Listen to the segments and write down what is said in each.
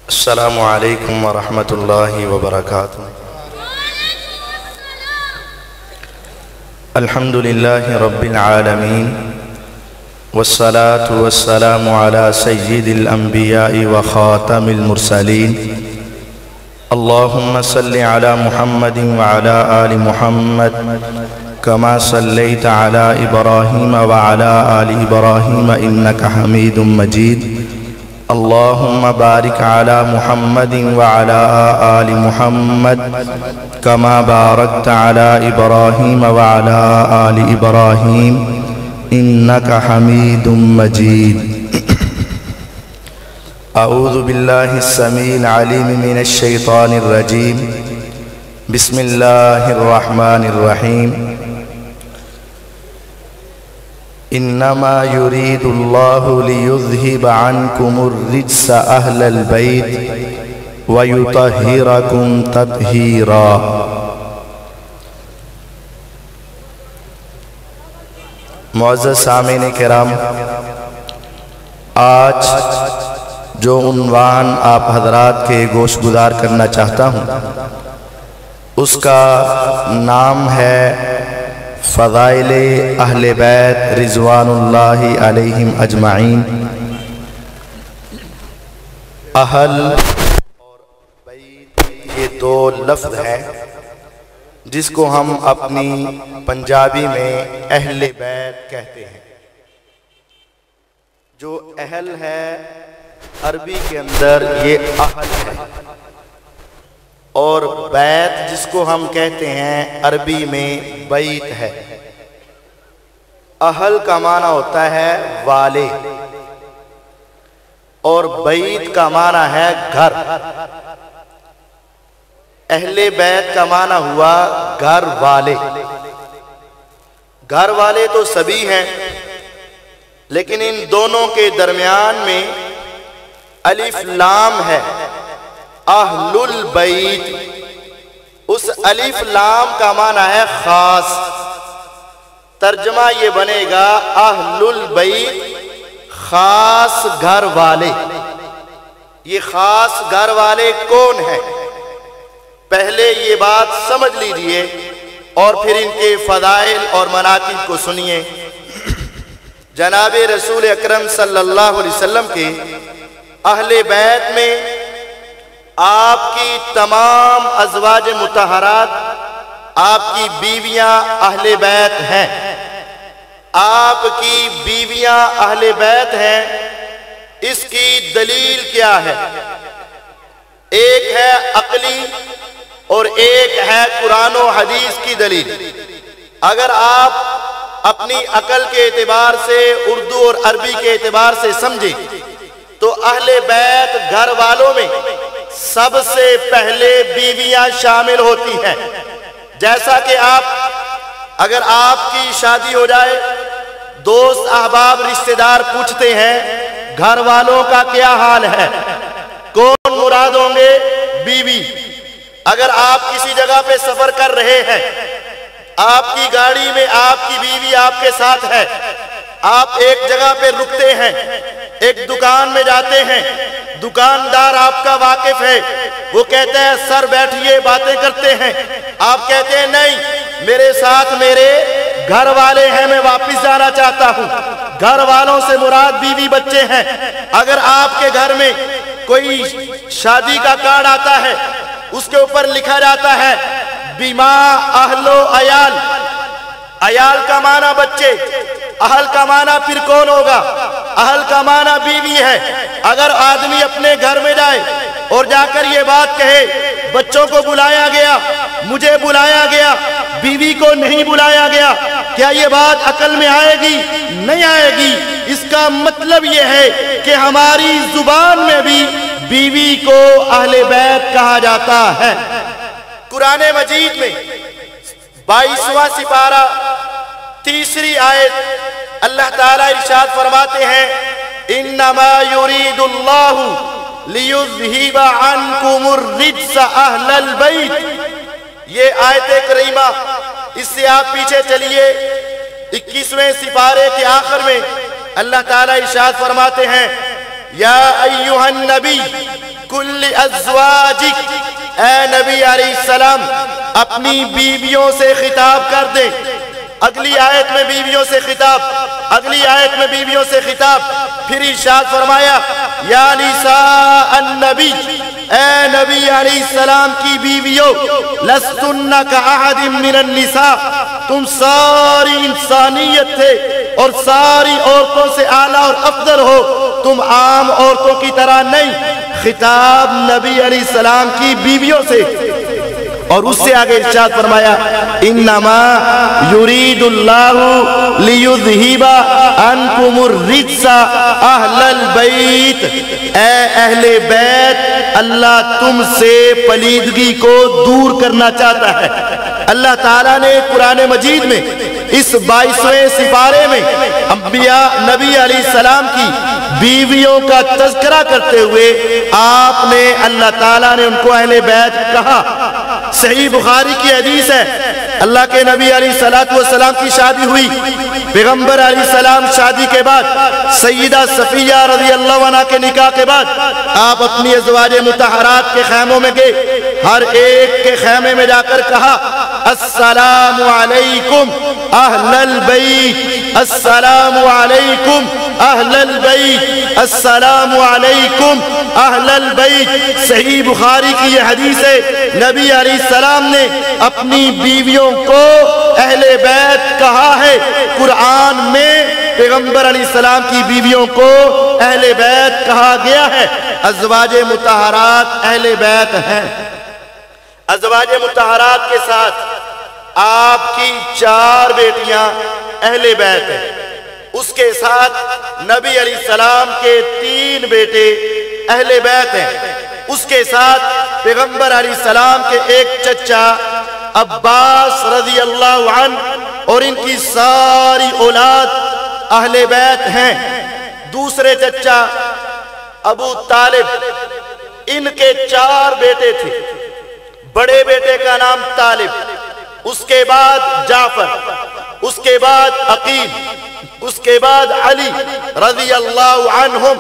السلام علیکم ورحمۃ اللہ وبرکاتہ۔ الحمد للہ رب العالمین والصلاة والسلام على سید الانبیاء وخاتم المرسلین اللہم صلی علی محمد وعلى آل محمد كما صليت على إبراهيم وعلى آل إبراهيم إنك حميد مجيد اللهم بارك على محمد وعلى آل محمد كما باركت على إبراهيم وعلى آل إبراهيم إنك حميد مجيد أعوذ بالله السميع العليم من الشيطان الرجيم بسم الله الرحمن الرحيم انما يريد الله ليذهب عنكم الرجس اهل البيت ويطهركم تطهيرا۔ معزز سامعین کرام، آج جو عنوان آپ حضرات کے گوش گزار کرنا چاہتا ہوں اس کا نام ہے فضائل اہل بیت رضوان اللہ علیہم اجمعین۔ اہل اور بیت یہ دو لفظ ہیں جس کو ہم اپنی پنجابی میں اہل بیت کہتے ہیں۔ جو اہل ہے عربی کے اندر یہ اہل ہے، اور بیت جس کو ہم کہتے ہیں عربی میں بیت ہے۔ اہل کا معنی ہوتا ہے والے اور بیت کا معنی ہے گھر۔ اہل بیت کا معنی ہوا گھر والے۔ گھر والے تو سبھی ہیں، لیکن ان دونوں کے درمیان میں الف لام ہے، اہل البیت۔ اس الف لام کا معنی ہے خاص۔ ترجمہ یہ بنے گا اہل البیت خاص گھر والے۔ یہ خاص گھر والے کون ہیں؟ پہلے یہ بات سمجھ لیجئے اور پھر ان کے فضائل اور مناقب کو سنیے۔ جناب رسول اکرم صلی اللہ علیہ وسلم کے اہل بیت میں آپ کی تمام ازواج مطہرات، آپ کی بیویاں اہل بیت ہیں۔ آپ کی بیویاں اہل بیت ہیں، اس کی دلیل کیا ہے؟ ایک ہے عقلی اور ایک ہے قرآن و حدیث کی دلیل۔ اگر آپ اپنی عقل کے اعتبار سے، اردو اور عربی کے اعتبار سے سمجھیں تو اہل بیت گھر والوں میں سب سے پہلے بیویاں شامل ہوتی ہیں۔ جیسا کہ اگر آپ کی شادی ہو جائے، دوست احباب رشتہ دار پوچھتے ہیں گھر والوں کا کیا حال ہے، کون مراد ہوں گے؟ بیوی۔ اگر آپ کسی جگہ پہ سفر کر رہے ہیں، آپ کی گاڑی میں آپ کی بیوی آپ کے ساتھ ہے، آپ ایک جگہ پہ رکتے ہیں، ایک دکان میں جاتے ہیں، دکاندار آپ کا واقف ہے، وہ کہتے ہیں سر بیٹھیے باتیں کرتے ہیں، آپ کہتے ہیں نہیں میرے ساتھ میرے گھر والے ہیں، میں واپس جانا چاہتا ہوں۔ گھر والوں سے مراد بیوی بچے ہیں۔ اگر آپ کے گھر میں کوئی شادی کا کارڈ آتا ہے، اس کے اوپر لکھا جاتا ہے بیما اہل و عیال۔ عیال کا معنی بچے، اہل کا معنی پھر کون ہوگا؟ اہل کا معنی بیوی ہے۔ اگر آدمی اپنے گھر میں جائے اور جا کر یہ بات کہے بچوں کو بلایا گیا، مجھے بلایا گیا، بیوی کو نہیں بلایا گیا، کیا یہ بات عقل میں آئے گی؟ نہیں آئے گی۔ اس کا مطلب یہ ہے کہ ہماری زبان میں بھی بیوی کو اہل بیت کہا جاتا ہے۔ قرآن مجید میں 22واں سپارہ 3 آیت اللہ تعالیٰ ارشاد فرماتے ہیں انما یرید اللہ لیذہب عنکم الرجس اہل البیت۔ یہ آیت کریمہ، اس سے آپ پیچھے چلیے 21ویں سپارے کے آخر میں اللہ تعالیٰ ارشاد فرماتے ہیں یا ایھا النبی کل ازواجک، اے نبی علیہ السلام اپنی بیویوں سے خطاب کر دیں۔ اگلی آیت میں بیویوں سے خطاب، اگلی آیت میں بیویوں سے خطاب، پھر ارشاد فرمایا یا نساء النبی، اے نبی علیہ السلام کی بیویوں لستن کاحد من النساء، تم ساری انسانیت تھے اور ساری عورتوں سے اعلیٰ اور افضل ہو، تم عام عورتوں کی طرح نہیں۔ خطاب نبی علیہ السلام کی بیویوں سے، اور اس سے آگے ارشاد فرمایا انما یرید اللہ لیذہب عنکم الرجس اہل البیت، اے اہل بیت اللہ تم سے پلیدگی کو دور کرنا چاہتا ہے۔ اللہ تعالیٰ نے قرآن مجید میں اس 22ویں سپارے میں انبیاء نبی علیہ السلام کی بیویوں کا تذکرہ کرتے ہوئے آپ نے اللہ تعالیٰ نے ان کو اہل بیت کہا۔ صحیح بخاری کی حدیث ہے، اللہ کے نبی علیہ السلام کی شادی ہوئی، پیغمبر علیہ السلام شادی کے بعد سیدہ صفیہ رضی اللہ عنہ کے نکاح کے بعد آپ اپنی ازواج مطہرات کے خیموں میں گئے، ہر ایک کے خیمے میں جا کر کہا السلام علیکم اہل البیت، السلام علیکم اہل البیت، السلام علیکم اہل البیت۔ صحیح بخاری کی یہ حدیث ہے، نبی علیہ السلام نے اپنی بیویوں کو اہل بیت کہا ہے۔ قرآن میں پیغمبر علیہ السلام کی بیویوں کو اہل بیت کہا گیا ہے۔ ازواج مطہرات اہل بیت ہیں۔ ازواج مطہرات کے ساتھ آپ کی 4 بیٹیاں اہل بیت ہیں، اس کے ساتھ نبی علیہ السلام کے 3 بیٹے اہل بیت ہیں، اس کے ساتھ پیغمبر علیہ السلام کے ایک چچا عباس رضی اللہ عنہ اور ان کی ساری اولاد اہل بیت ہیں۔ دوسرے چچا ابو طالب، ان کے 4 بیٹے تھے، بڑے بیٹے کا نام طالب، اس کے بعد جعفر، اس کے بعد عقیل، اس کے بعد علی رضی اللہ عنہم۔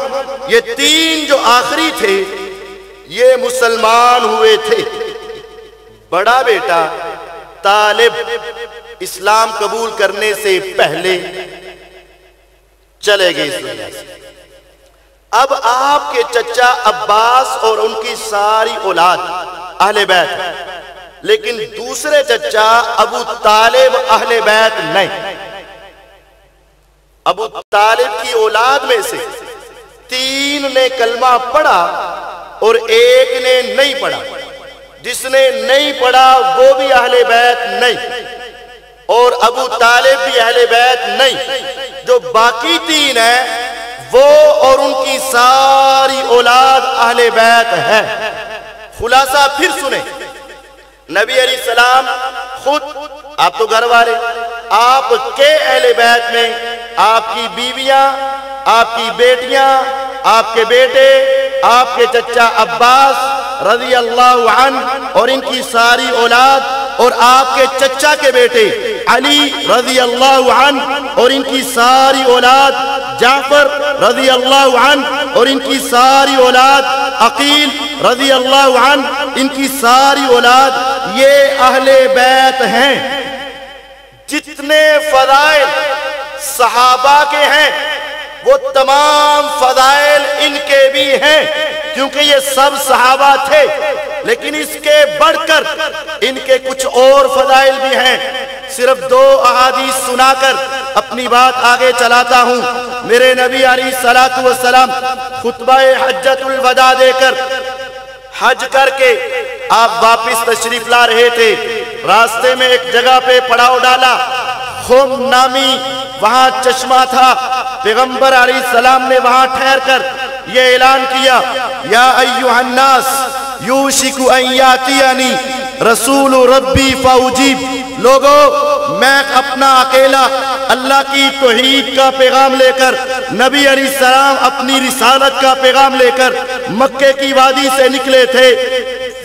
یہ 3 جو آخری تھے یہ مسلمان ہوئے تھے۔ بڑا بیٹا طالب اسلام قبول کرنے سے پہلے چلے گئے اس دنیا سے۔ اب آپ کے چچا عباس اور ان کی ساری اولاد اہل بیت ہیں، لیکن دوسرے چچا ابو طالب اہل بیت نہیں۔ ابو طالب کی اولاد میں سے 3 نے کلمہ پڑھا اور ایک نے نہیں پڑھا، جس نے نہیں پڑھا وہ بھی اہل بیت نہیں، اور ابو طالب بھی اہل بیت نہیں۔ جو باقی 3 ہیں وہ اور ان کی ساری اولاد اہل بیت ہے۔ خلاصہ پھر سنیں، نبی علیہ السلام خود، آپ تو گھر والے، آپ کے اہل بیت میں آپ کی بیویاں، آپ کی بیٹیاں، آپ کے بیٹے، آپ کے چچا عباس رضی اللہ عنہ اور ان کی ساری اولاد، اور آپ کے چچا کے بیٹے علی رضی اللہ عنہ اور ان کی ساری اولاد، جعفر رضی اللہ عنہ اور ان کی ساری اولاد، عقیل رضی اللہ عنہ ان کی ساری اولاد، یہ اہل بیت ہیں۔ جتنے فضائل صحابہ کے ہیں وہ تمام فضائل ان کے بھی ہیں، کیونکہ یہ سب صحابہ تھے، لیکن اس کے بڑھ کر ان کے کچھ اور فضائل بھی ہیں۔ صرف 2 احادیث سنا کر اپنی بات آگے چلاتا ہوں۔ میرے نبی علیہ السلام خطبہ حجۃ الوداع دے کر، حج کر کے آپ واپس تشریف لا رہے تھے، راستے میں ایک جگہ پہ پڑاؤ ڈالا، خم نامی وہاں چشمہ تھا۔ پیغمبر علیہ السلام نے وہاں ٹھہر کر یہ اعلان کیا یا ایھا الناس یوشک ان یاتینی رسول ربی فاجیب، لوگوں میں اپنا اکیلا اللہ کی توحید کا پیغام لے کر، نبی علیہ السلام اپنی رسالت کا پیغام لے کر مکے کی وادی سے نکلے تھے۔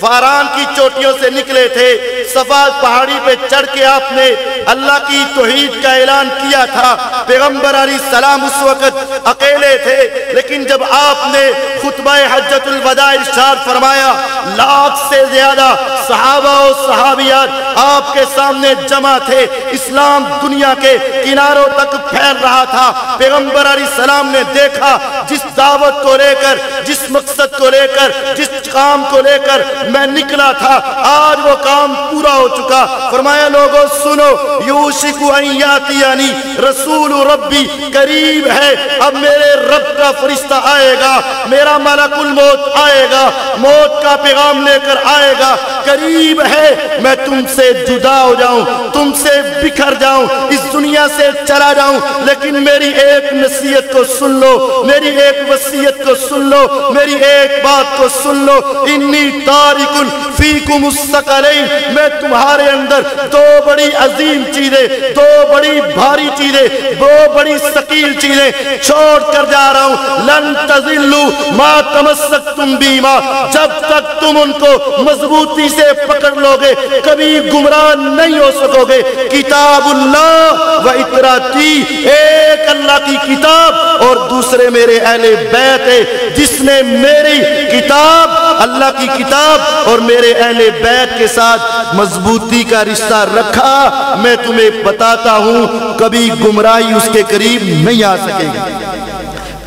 فاران کی چوٹیوں سے نکلے تھے، صفا پہاڑی پہ چڑھ کے آپ نے اللہ کی توحید کا اعلان کیا تھا۔ پیغمبر علیہ السلام اس وقت اکیلے تھے، لیکن جب آپ نے خطبہ حجۃ الوداع ارشاد فرمایا، لاکھ سے زیادہ صحابہ و صحابیات آپ کے سامنے جمع تھے، اسلام دنیا کے کناروں تک پھیل رہا تھا۔ پیغمبر علیہ السلام نے دیکھا جس دعوت کو لے کر، جس مقصد کو لے کر، جس کام کو لے کر میں نکلا تھا، آج وہ کام پورا ہو چکا۔ فرمایا لوگوں سنو، یوشک ان یاتینی رسول ربی، قریب ہے اب میرے رب کا فرشتہ آئے گا، میرا ملک الموت آئے گا، موت کا پیغام لے کر آئے گا، قریب ہے میں تم سے جدا ہو جاؤں، تم سے بکھر جاؤں، اس دنیا سے چلا جاؤں، لیکن میری ایک نصیحت کو سن لو، میری ایک وصیت کو سن لو، میری ایک بات کو سن لو، انی تارک فیکم الثقلین، میں تمہارے اندر دو بڑی عظیم چیزیں، دو بڑی بھاری چیزیں، دو بڑی ثقیل چیزیں چھوڑ کر جا رہا ہوں۔ لن تضلوا ما تمسکتم بہما، جب تک تم ان کو مضبوطی سے پکڑ لو گے کبھی گمراہ نہیں ہو سکو گے۔ کتاب اللہ و اطراتی، ایک اللہ کی کتاب اور دوسرے میرے اہل بیت ہے، جس نے میری کتاب، اللہ کی کتاب اور میرے اہل بیت کے ساتھ مضبوطی کا رشتہ رکھا، میں تمہیں بتاتا ہوں کبھی گمراہی اس کے قریب نہیں آ سکے گی،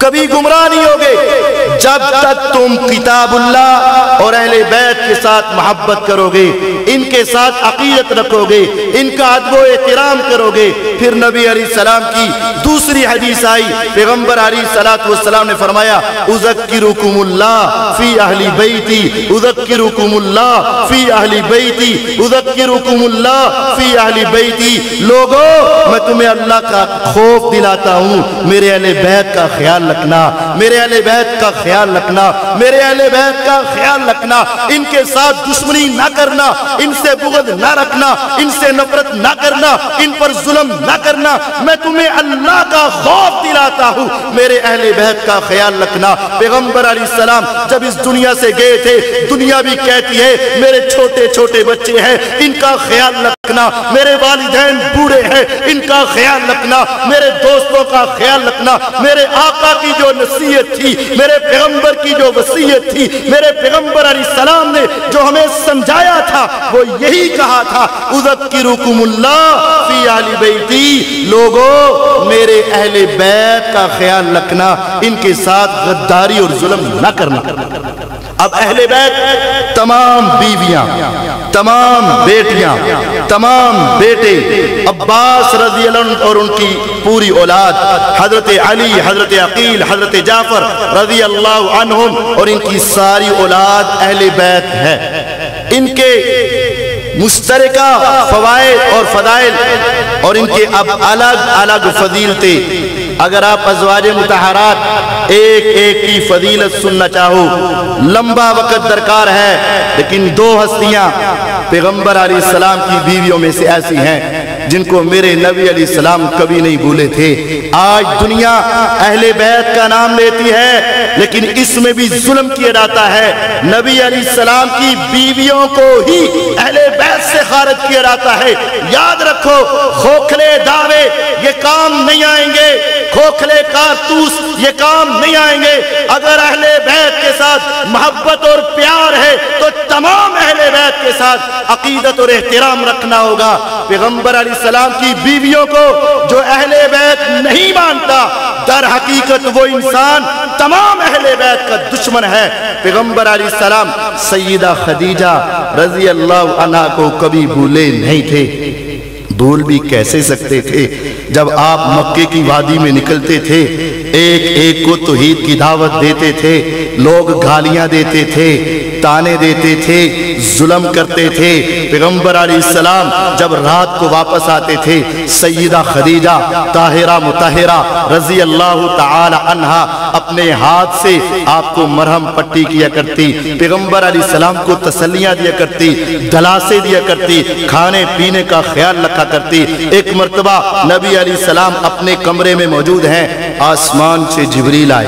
کبھی گمراہ نہیں ہوگے جب تک تم کتاب اللہ اور اہل بیت کے ساتھ محبت کرو گے، ان کے ساتھ عقیدت رکھو گے، ان کا ادب و احترام کرو گے۔ پھر نبی علیہ السلام کی دوسری حدیث آئی، پیغمبر علیہ السلام نے فرمایا، اذکرکم اللہ فی اہل بیتی، اذکرکم اللہ فی اہل بیتی، اذکرکم اللہ فی اہل بیتی۔ لوگوں میں تمہیں اللہ کا خوف دلاتا ہوں، میرے اہل بیت کا خیال رکھنا، میرے اہل بیت کا خیال رکھنا، میرے اہل بیت کا خیال رکھنا، ان کے ساتھ دشمنی نہ کرنا، ان سے بغض نہ رکھنا، ان سے نفرت نہ کرنا، ان پر ظلم نہ کرنا، میں تمہیں اللہ کا خوف دلاتا ہوں، میرے اہل بیت کا خیال رکھنا۔ پیغمبر علیہ السلام جب اس دنیا سے گئے تھے، دنیا بھی کہتی ہے میرے چھوٹے چھوٹے بچے ہیں، ان کا خیال رکھنا، میرے والدین بوڑھے ہیں، ان کا خیال رکھنا، میرے دوستوں کا خیال رکھنا، میرے آقا کی جو نصیحت تھی، میرے پیغمبر کی جو وصیت تھی، میرے پیغمبر علیہ السلام نے جو ہمیں سمجھایا تھا، وہ یہی کہا تھا، اذکرکم اللہ فی اہل بیتی۔ لوگوں میرے اہل بیت کا خیال رکھنا، ان کے ساتھ غداری اور ظلم نہ کرنا۔ اب اہل بیت تمام بیویاں، تمام بیٹیاں، تمام بیٹے، عباس رضی اللہ عنہ اور ان کی پوری اولاد، حضرت علی، حضرت عقیل، حضرت جعفر رضی اللہ عنہم اور ان کی ساری اولاد اہل بیت ہے۔ ان کے مشترکہ فوائد اور فضائل اور ان کے اب الگ الگ فضیلتیں، اگر آپ ازواج مطہرات ایک ایک کی فضیلت سننا چاہو لمبا وقت درکار ہے، لیکن دو ہستیاں پیغمبر علیہ السلام کی بیویوں میں سے ایسی ہیں جن کو میرے نبی علیہ السلام کبھی نہیں بھولے تھے۔ آج دنیا اہل بیت کا نام لیتی ہے، لیکن اس میں بھی ظلم کیا جاتا ہے۔ نبی علیہ السلام کی بیویوں کو ہی اہل بیت سے خارج کیا جاتا ہے۔ یاد رکھو، کھوکھلے دعوے یہ کام نہیں آئیں گے، کھوکھلے کارتوس یہ کام نہیں آئیں گے۔ اگر اہل بیت کے ساتھ محبت اور پیار ہے تو تمام اہل بیت کے ساتھ عقیدت اور احترام رکھنا ہوگا۔ پیغمبر علیہ السلام کی بیویوں کو جو اہل بیت نہیں مانتا، در حقیقت وہ انسان تمام اہل بیت کا دشمن ہے۔ پیغمبر علیہ السلام سیدہ خدیجہ رضی اللہ عنہا کو کبھی بھولے نہیں تھے۔ بھول بھی کیسے سکتے تھے جب آپ مکے کی وادی میں نکلتے تھے، ایک ایک کو توحید کی دعوت دیتے تھے، لوگ گالیاں دیتے تھے، تانے دیتے تھے، ظلم کرتے تھے۔ پیغمبر علیہ السلام جب رات کو واپس آتے تھے، سیدہ خدیجہ طاہرہ مطہرہ رضی اللہ تعالی عنہا اپنے ہاتھ سے آپ کو مرہم پٹی کیا کرتی، پیغمبر علیہ السلام کو تسلیاں دیا کرتی، دلاسے دیا کرتی، کھانے پینے کا خیال رکھا کرتی۔ ایک مرتبہ نبی علیہ السلام اپنے کمرے میں موجود ہیں، آسمان سے جبریل آئے،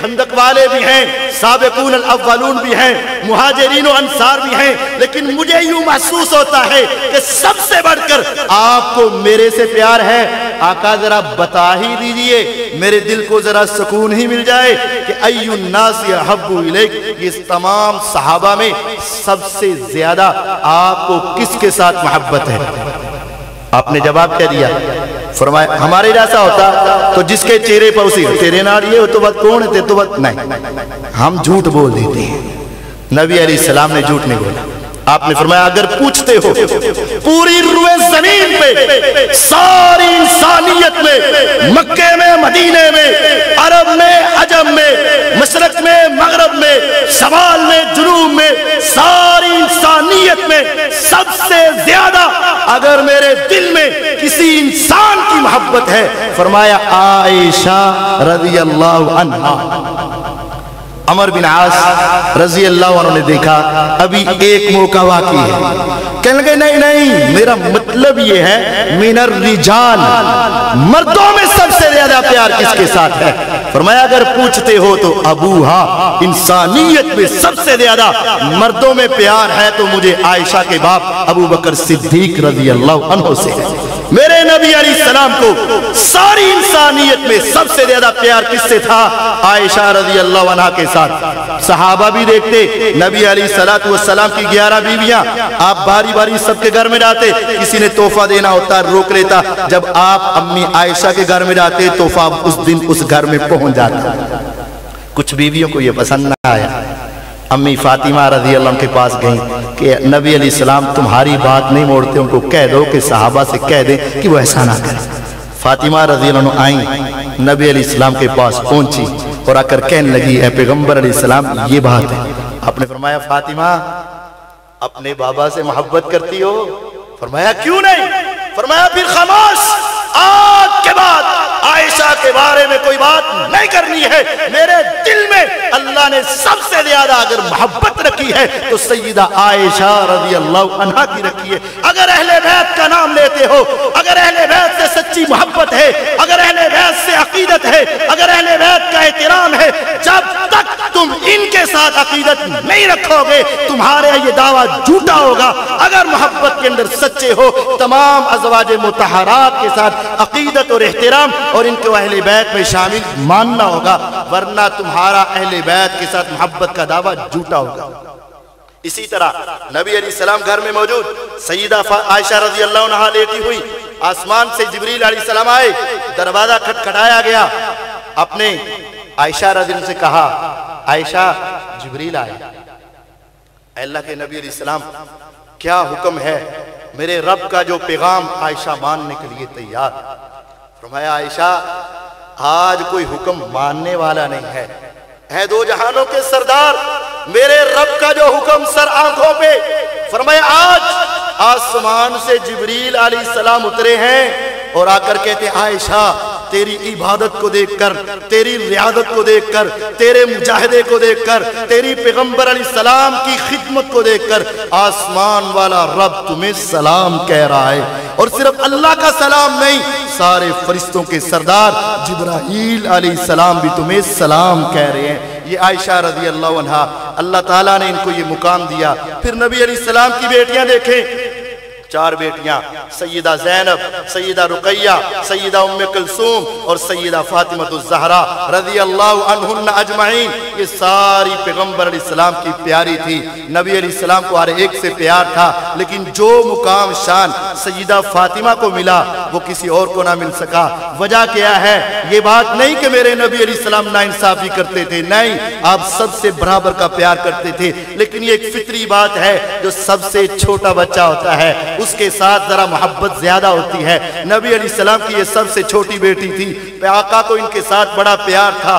خندق والے بھی ہیں، سابقون الاولون بھی ہیں، مہاجرین و انصار بھی ہیں، لیکن مجھے یوں محسوس ہوتا ہے کہ سب سے بڑھ کر آپ کو میرے سے پیار ہے۔ آقا ذرا بتا ہی دیجئے، میرے دل کو ذرا سکون ہی مل جائے کہ ای الناس احب الیک، اس تمام صحابہ میں سب سے زیادہ آپ کو کس کے ساتھ محبت ہے؟ آپ نے جواب کیا دیا؟ فرمایا ہمارے جیسا ہوتا تو جس کے چہرے پر اسی تیرے نار یہ تو بات کون ہے تو بات نہیں، ہم جھوٹ بول دیتے ہیں۔ نبی علیہ السلام نے جھوٹ نہیں بولا۔ آپ نے فرمایا اگر پوچھتے ہو پوری روئے زمین پہ، ساری انسانیت میں، مکے میں، مدینے میں، عرب میں، عجم میں، مشرق میں، مغرب میں، شمال میں، جنوب میں، ساری انسانیت میں سب سے زیادہ اگر میرے دل میں کسی انسان کی محبت ہے، فرمایا عائشہ رضی اللہ عنہا۔ عمر بن عاص رضی اللہ عنہ نے دیکھا ابھی ایک موقع باقی ہے، کہنے لگے نہیں میرا مطلب یہ ہے من الرجال، مردوں میں سب سے زیادہ پیار کس کے ساتھ ہے؟ فرمایا اگر پوچھتے ہو تو ابوہا، انسانیت میں سب سے زیادہ مردوں میں پیار ہے تو مجھے عائشہ کے باپ ابو بکر صدیق رضی اللہ عنہ سے ہے۔ میرے نبی علیہ السلام کو ساری انسانیت میں سب سے زیادہ پیار کس سے تھا؟ عائشہ رضی اللہ عنہ کے ساتھ۔ صحابہ بھی دیکھتے، نبی علیہ السلام کی 11 بیویاں، آپ باری باری سب کے گھر میں جاتے، کسی نے تحفہ دینا ہوتا روک لیتا، جب آپ امی عائشہ کے گھر میں جاتے تحفہ اس دن اس گھر میں پہنچ جاتا۔ کچھ بیویوں کو یہ پسند نہ آیا، امی فاطمہ رضی اللہ عنہ کے پاس گئیں کہ نبی علیہ السلام تمہاری بات نہیں موڑتے، ان کو کہہ دو کہ صحابہ سے کہہ دیں کہ وہ ایسا نہ کریں۔ فاطمہ رضی اللہ عنہ آئیں، نبی علیہ السلام کے پاس پہنچی اور آ کر کہنے لگی اے پیغمبر علیہ السلام یہ بات ہے۔ آپ نے فرمایا فاطمہ اپنے بابا سے محبت کرتی ہو؟ فرمایا کیوں نہیں؟ فرمایا پھر خاموش، آج کے بعد عائشہ کے بارے میں کوئی بات نہیں کرنی ہے۔ میرے دل میں اللہ نے سب سے زیادہ اگر محبت رکھی ہے تو سیدہ عائشہ رضی اللہ عنہا کی رکھی ہے۔ اگر اہل بیت کا نام لیتے ہو، اگر اہل بیت سے سچی محبت ہے، اگر اہل بیت سے عقیدت ہے، اگر اہل بیت کا احترام ہے، جب تک تم ان کے ساتھ عقیدت نہیں رکھو گے تمہارے یہ دعویٰ جھوٹا ہوگا۔ اگر محبت کے اندر سچے ہو تمام ازواج مطہرات کے ساتھ عقیدت اور احترام اور ان کو اہل بیت میں شامل ماننا ہوگا، ورنہ تمہارا اہل بیت کے ساتھ محبت کا دعویٰ جھوٹا ہوگا۔ اسی طرح نبی علیہ السلام گھر میں موجود، سیدہ عائشہ رضی اللہ عنہا لیٹی ہوئی، آسمان سے جبریل علیہ السلام آئے، دروازہ کھٹکھٹایا گیا، اپنے عائشہ رضی اللہ عنہ سے کہا عائشہ جبریل آئے۔ اے اللہ کے نبی علیہ السلام کیا حکم ہے؟ میرے رب کا جو پیغام عائشہ ماننے کے لیے تیار۔ فرمایا عائشہ آج کوئی حکم ماننے والا نہیں ہے، اے دو جہانوں کے سردار، میرے رب کا جو حکم سر آنکھوں پہ۔ فرمایا آج آسمان سے جبریل علیہ السلام اترے ہیں اور آ کر کہتے ہیں عائشہ تیری عبادت کو دیکھ کر، تیری ریاضت کو دیکھ کر، تیرے مجاہدے کو دیکھ کر، تیری پیغمبر علیہ السلام کی خدمت کو دیکھ کر آسمان والا رب تمہیں سلام کہہ رہا ہے۔ اور صرف اللہ کا سلام نہیں، سارے فرشتوں کے سردار جبرائیل علیہ السلام بھی تمہیں سلام کہہ رہے ہیں۔ یہ عائشہ رضی اللہ عنہا، اللہ تعالیٰ نے ان کو یہ مقام دیا۔ پھر نبی علیہ السلام کی بیٹیاں دیکھیں، 4 بیٹیاں، سیدہ زینب، سیدہ رقیہ، سیدہ ام کلثوم اور سیدہ فاطمہ الزہرا رضی اللہ عنہن اجمعین، یہ ساری پیغمبر علیہ السلام کی پیاری تھی۔ نبی علیہ السلام کو ہر ایک سے پیار تھا، لیکن جو مقام شان سیدہ فاطمہ کو ملا وہ کسی اور کو نہ مل سکا۔ وجہ کیا ہے؟ یہ بات نہیں کہ میرے نبی علیہ السلام ناانصافی کرتے تھے، نہیں، آپ سب سے برابر کا پیار کرتے تھے، لیکن یہ ایک فطری بات ہے، جو سب سے چھوٹا بچہ ہوتا ہے اس کے ساتھ ذرا محبت زیادہ ہوتی ہے۔ نبی علیہ السلام کی یہ سب سے چھوٹی بیٹی تھی، آقا کو ان کے ساتھ بڑا پیار تھا،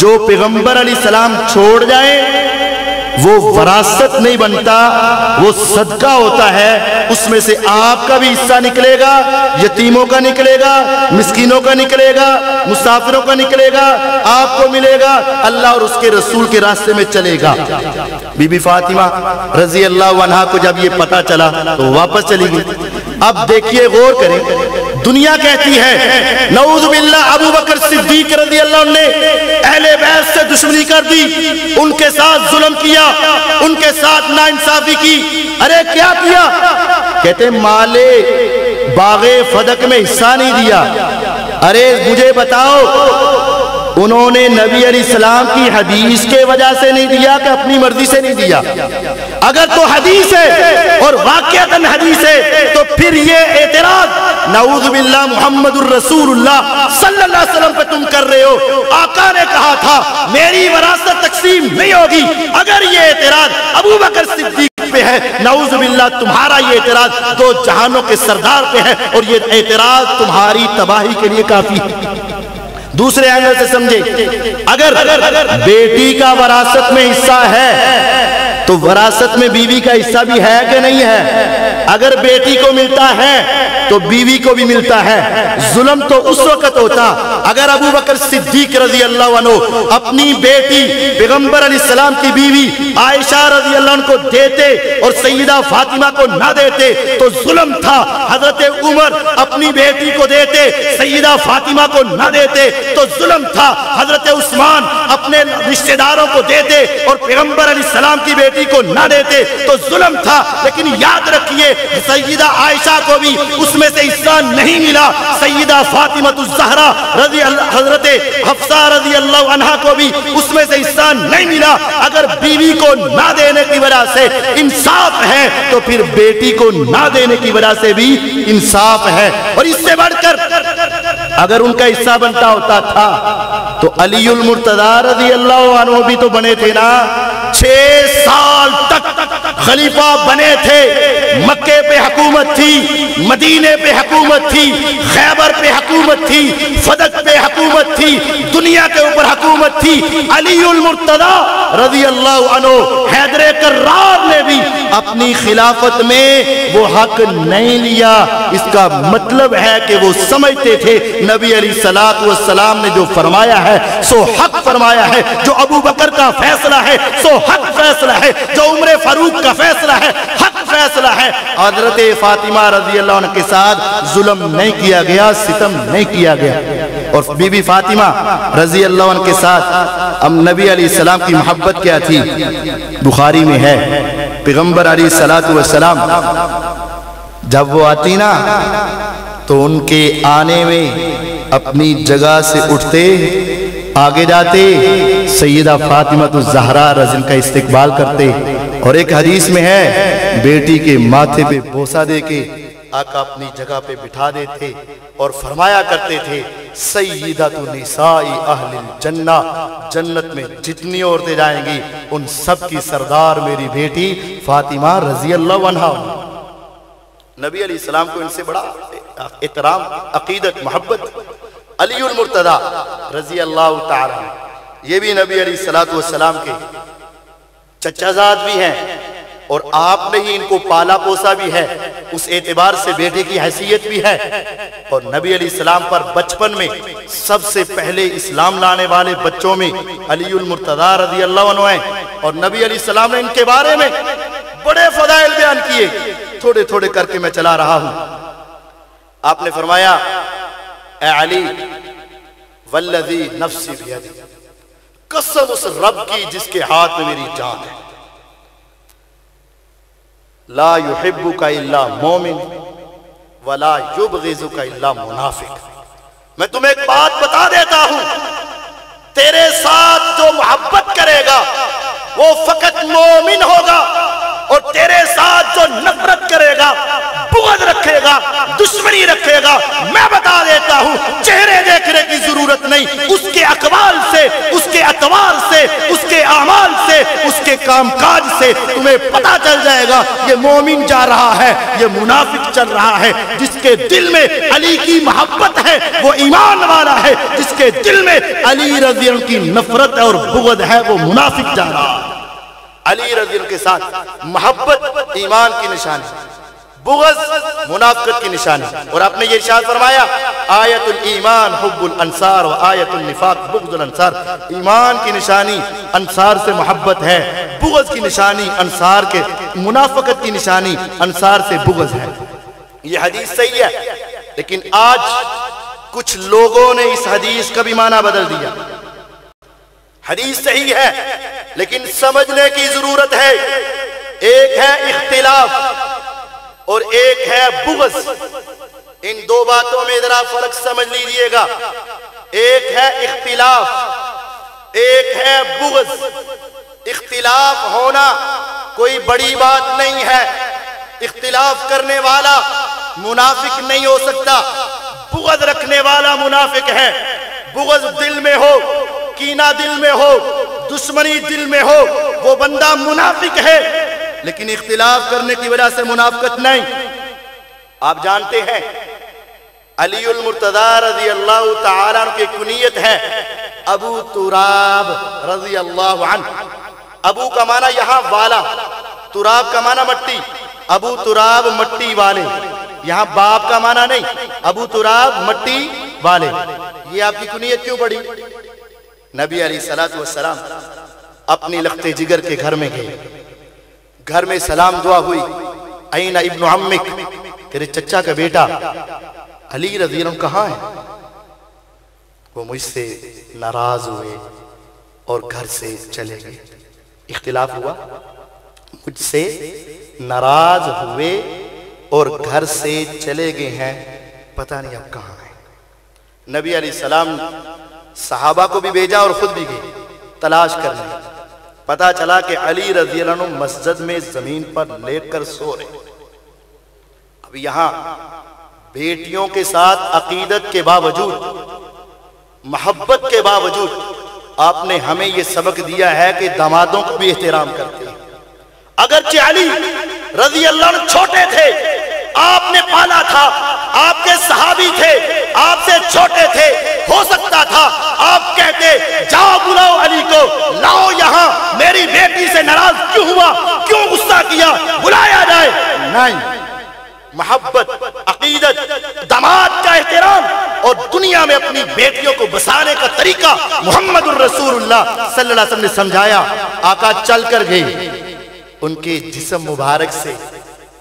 جو پیغمبر علیہ السلام چھوڑ جائیں وہ وراثت نہیں بنتا، وہ صدقہ ہوتا ہے، اس میں سے آپ کا بھی حصہ نکلے گا، یتیموں کا نکلے گا، مسکینوں کا نکلے گا، مسافروں کا نکلے گا، آپ کو ملے گا، اللہ اور اس کے رسول کے راستے میں چلے گا۔ بی بی فاطمہ رضی اللہ عنہا کو جب یہ پتا چلا تو واپس چلی گئی۔ اب دیکھیے، غور کریں، دنیا کہتی ہے نعوذ باللہ ابو بکر صدیق رضی اللہ عنہ نے اہل بیت سے دشمنی کر دی، ان کے ساتھ ظلم کیا، ان کے ساتھ ناانصافی کی۔ ارے کیا کیا؟ کہتے مال باغ فدق میں حصہ نہیں دیا۔ ارے مجھے بتاؤ، انہوں نے نبی علیہ السلام کی حدیث کے وجہ سے نہیں دیا کہ اپنی مرضی سے نہیں دیا؟ اگر تو حدیث ہے اور واقعتاً حدیث ہے تو پھر یہ اعتراض نعوذ باللہ محمد الرسول اللہ صلی اللہ علیہ وسلم پہ تم کر رہے ہو۔ آقا نے کہا تھا میری وراثت تقسیم نہیں ہوگی۔ اگر یہ اعتراض ابو بکر صدیق پہ ہے، نعوذ باللہ تمہارا یہ اعتراض دو جہانوں کے سردار پہ ہے، اور یہ اعتراض تمہاری تباہی کے لیے کافی ہے۔ دوسرے اینگل سے سمجھے، اگر بیٹی کا وراثت میں حصہ ہے تو وراثت میں بیوی کا حصہ بھی ہے کہ نہیں ہے؟ اگر بیٹی کو ملتا ہے تو بیوی کو بھی ملتا ہے۔ ظلم تو اس وقت ہوتا اگر ابو بکر صدیق رضی اللہ عنہ اپنی بیٹی پیغمبر علیہ السلام کی بیوی عائشہ رضی اللہ عنہ کو دیتے اور سیدہ فاطمہ کو نہ دیتے تو ظلم تھا۔ حضرت عمر اپنی بیٹی کو دیتے، سیدہ فاطمہ کو نہ دیتے تو ظلم تھا۔ حضرت عثمان اپنے رشتہ داروں کو دیتے اور پیغمبر علیہ السلام کی بیٹی کو نہ دیتے تو ظلم تھا۔ لیکن یاد رکھیے، سیدہ عائشہ کو بھی اس میں سے حصہ نہیں ملا، سیدہ فاطمہ الزہرا رضی اللہ، حضرت حفصہ رضی اللہ عنہا کو بھی اس میں سے حصہ نہیں ملا۔ اگر بیوی کو نہ دینے کی وجہ سے انصاف ہے تو پھر بیٹی کو نہ دینے کی وجہ سے بھی انصاف ہے۔ اور اس سے بڑھ کر اگر ان کا حصہ بنتا ہوتا تھا تو علی المرتضی رضی اللہ عنہ بھی تو بنے تھے نا، 6 سال تک خلیفہ بنے تھے۔ مکے پہ حکومت تھی، مدینے پہ حکومت تھی، خیبر پہ حکومت تھی، فدق پہ حکومت تھی، دنیا کے اوپر حکومت تھی۔ علی المرتضی رضی اللہ عنہ حیدر کرار نے بھی اپنی خلافت میں وہ حق نہیں لیا۔ اس کا مطلب ہے کہ وہ سمجھتے تھے نبی علیہ السلام نے جو فرمایا ہے سو حق فرمایا ہے، جو ابو بکر کا فیصلہ ہے سو حق فیصلہ ہے، جو عمر فاروق کا فیصلہ ہے حق فیصلہ ہے۔ حضرت فاطمہ رضی اللہ عنہ کے ساتھ ظلم نہیں کیا گیا، ستم نہیں کیا گیا۔ اور بی بی فاطمہ رضی اللہ عنہ کے ساتھ نبی علیہ السلام کی محبت کیا تھی؟ بخاری میں ہے، پیغمبر علیہ السلام جب وہ آتی نا تو ان کے آنے میں اپنی جگہ سے اٹھتے، آگے جاتے، سیدہ فاطمہ الزہرا رضی اللہ کا استقبال کرتے، اور ایک حدیث میں ہے بیٹی کے ماتھے پہ بوسہ دے کے آقا اپنی جگہ پہ بٹھا دیتے اور فرمایا کرتے تھے سیدۃ نساء اہل الجنہ، جنت میں جتنی عورتیں جائیں گی ان سب کی سردار میری بیٹی فاطمہ رضی اللہ عنہا۔ نبی علیہ السلام کو ان سے بڑا احترام، عقیدت، محبت۔ علی المرتضی رضی اللہ تعالی، یہ بھی نبی علیہ السلام کے چچا زاد بھی ہیں اور آپ نے ہی ان کو پالا پوسا بھی ہے، اس اعتبار سے بیٹے کی حیثیت بھی ہے۔ اور نبی علیہ السلام پر بچپن میں سب سے پہلے اسلام لانے والے بچوں میں علی المرتضی رضی اللہ عنہ ہیں، اور نبی علیہ السلام نے ان کے بارے میں بڑے فضائل بیان کیے، تھوڑے تھوڑے کر کے میں چلا رہا ہوں۔ آپ نے فرمایا اے علی والذی نفسی بیدی، قسم اس رب کی جس کے ہاتھ میں میری جان ہے، لا یحبک الا مومن ولا یبغضک الا منافق۔ میں تمہیں ایک بات بتا دیتا ہوں، تیرے ساتھ جو محبت کرے گا وہ فقط مومن ہوگا، اور تیرے ساتھ جو نفرت کرے گا، بغض رکھے گا، دشمنی رکھے گا، میں بتا دیتا ہوں چہرے دیکھنے کی ضرورت نہیں، اس کے اقوال سے، اس کے اطوار سے، اس کے اعمال سے سے، اس کے کام کاج سے تمہیں پتہ چل جائے گا یہ مومن جا رہا ہے، یہ منافق چل رہا ہے۔ جس کے دل میں علی کی محبت ہے وہ ایمان والا ہے، جس کے دل میں علی رضی اللہ کی نفرت اور بغض ہے وہ منافق جا رہا ہے۔ علی رضی اللہ کے ساتھ محبت ایمان کی نشانی، بغض منافقت کی نشانی۔ اور آپ نے یہ ارشاد فرمایا آیت الایمان حب الانصار و آیت النفاق بغض الانصار، ایمان کی نشانی انصار سے محبت ہے، بغض کی نشانی انصار کے، منافقت کی نشانی انصار سے بغض ہے۔ یہ حدیث صحیح ہے، لیکن آج کچھ لوگوں نے اس حدیث کا بھی معنی بدل دیا۔ حدیث صحیح ہے لیکن سمجھنے کی ضرورت ہے۔ ایک ہے اختلاف اور ایک ہے بغض، ان دو باتوں میں ذرا فرق سمجھ لیجئے گا۔ ایک ہے اختلاف، ایک ہے بغض۔ اختلاف ہونا کوئی بڑی بات نہیں ہے، اختلاف کرنے والا منافق نہیں ہو سکتا، بغض رکھنے والا منافق ہے۔ بغض دل میں ہو، کینہ دل میں ہو، دشمنی دل میں ہو، وہ بندہ منافق ہے، لیکن اختلاف کرنے کی وجہ سے منافقت نہیں۔ آپ جانتے ہیں علی المرتضی رضی اللہ تعالیٰ عنہ کی کنیت ہے ابو تراب رضی اللہ عنہ۔ ابو کا معنی یہاں والا، تراب کا معنی مٹی، ابو تراب مٹی والے، یہاں باپ کا معنی نہیں، ابو تراب مٹی والے۔ یہ آپ کی کنیت کیوں پڑی؟ نبی علیہ السلام اپنی لخت جگر کے گھر میں گئے، گھر میں سلام دعا ہوئی، این ابن عمک، تیرے چچا کا بیٹا علی رضی اللہ عنہ کہاں ہے؟ وہ مجھ سے ناراض ہوئے اور گھر سے چلے گئے۔ اختلاف ہوا، مجھ سے ناراض ہوئے اور گھر سے چلے گئے ہیں، پتہ نہیں اب کہاں ہیں۔ نبی علیہ السلام صحابہ کو بھی بھیجا اور خود بھی گئے تلاش کرنے۔ پتہ چلا کہ علی رضی اللہ عنہ مسجد میں زمین پر لیٹ کر سو رہے۔ اب یہاں بیٹیوں کے ساتھ عقیدت کے باوجود، محبت کے باوجود آپ نے ہمیں یہ سبق دیا ہے کہ دامادوں کو بھی احترام کرتے ہیں۔ اگرچہ علی رضی اللہ عنہ چھوٹے تھے، آپ نے پالا تھا، آپ کے صحابی تھے، آپ سے چھوٹے تھے، ہو سکتا تھا آپ کہتے جاؤ بلاؤ علی کو، لاؤ یہاں، میری بیٹی سے ناراض کیوں ہوا، کیوں غصہ کیا، بلایا جائے۔ نہیں، محبت، عقیدت، داماد کا احترام اور دنیا میں اپنی بیٹیوں کو بسانے کا طریقہ محمد الرسول اللہ صلی اللہ علیہ وسلم نے سمجھایا۔ آقا چل کر گئے، ان کے جسم مبارک سے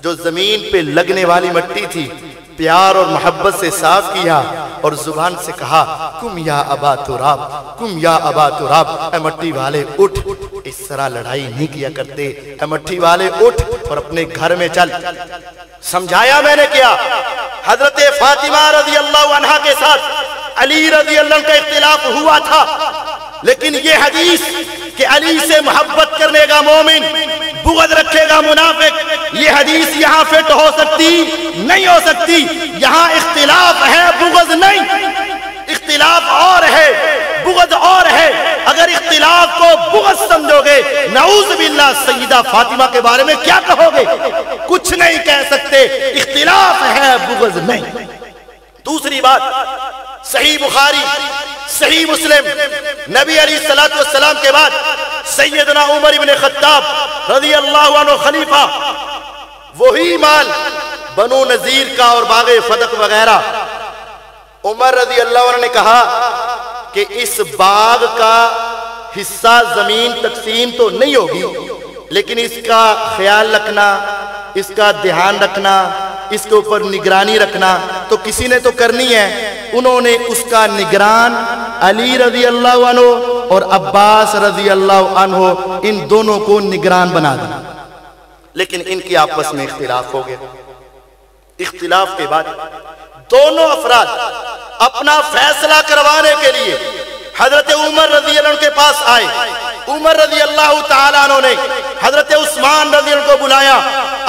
جو زمین پہ لگنے والی مٹی تھی پیار اور محبت سے صاف کیا اور زبان سے کہا کم یا ابا تراب، کم یا ابا تراب، اے مٹی والے اٹھ۔ اس طرح لڑائی نہیں کیا کرتے، اے مٹی والے اٹھ اور اپنے گھر میں چل۔ سمجھایا میں نے کیا؟ حضرت فاطمہ رضی اللہ عنہ کے ساتھ علی رضی اللہ عنہ کا اختلاف ہوا تھا، لیکن یہ حدیث کہ علی سے محبت کرنے گا مومن، بغض رکھے گا منافق، یہ حدیث یہاں فٹ ہو سکتی نہیں ہو سکتی۔ یہاں اختلاف ہے، بغض نہیں۔ اختلاف اور ہے، بغض اور ہے۔ اگر اختلاف کو بغض سمجھو گے، نعوذ باللہ سیدہ فاطمہ کے بارے میں کیا کہو گے؟ کچھ نہیں کہہ سکتے۔ اختلاف ہے، بغض نہیں۔ دوسری بات، صحیح بخاری، صحیح مسلم، نبی علیہ السلام کے بعد سیدنا عمر ابن خطاب رضی اللہ عنہ خلیفہ، وہی مال بنو نذیر کا اور باغ فتح وغیرہ، عمر رضی اللہ عنہ نے کہا کہ اس باغ کا حصہ زمین تقسیم تو نہیں ہوگی، لیکن اس کا خیال رکھنا، اس کا دھیان رکھنا، اس کے اوپر نگرانی رکھنا تو کسی نے تو کرنی ہے۔ انہوں نے اس کا نگران علی رضی اللہ عنہ اور عباس رضی اللہ عنہ، ان دونوں کو نگران بنا دیا، لیکن ان کی آپس میں اختلاف ہو گیا۔ اختلاف کے بعد دونوں افراد اپنا فیصلہ کروانے کے لیے حضرت عمر رضی اللہ عنہ کے پاس آئے۔ عمر رضی اللہ تعالیٰ عنہ نے حضرت عثمان رضی اللہ عنہ کو بلایا،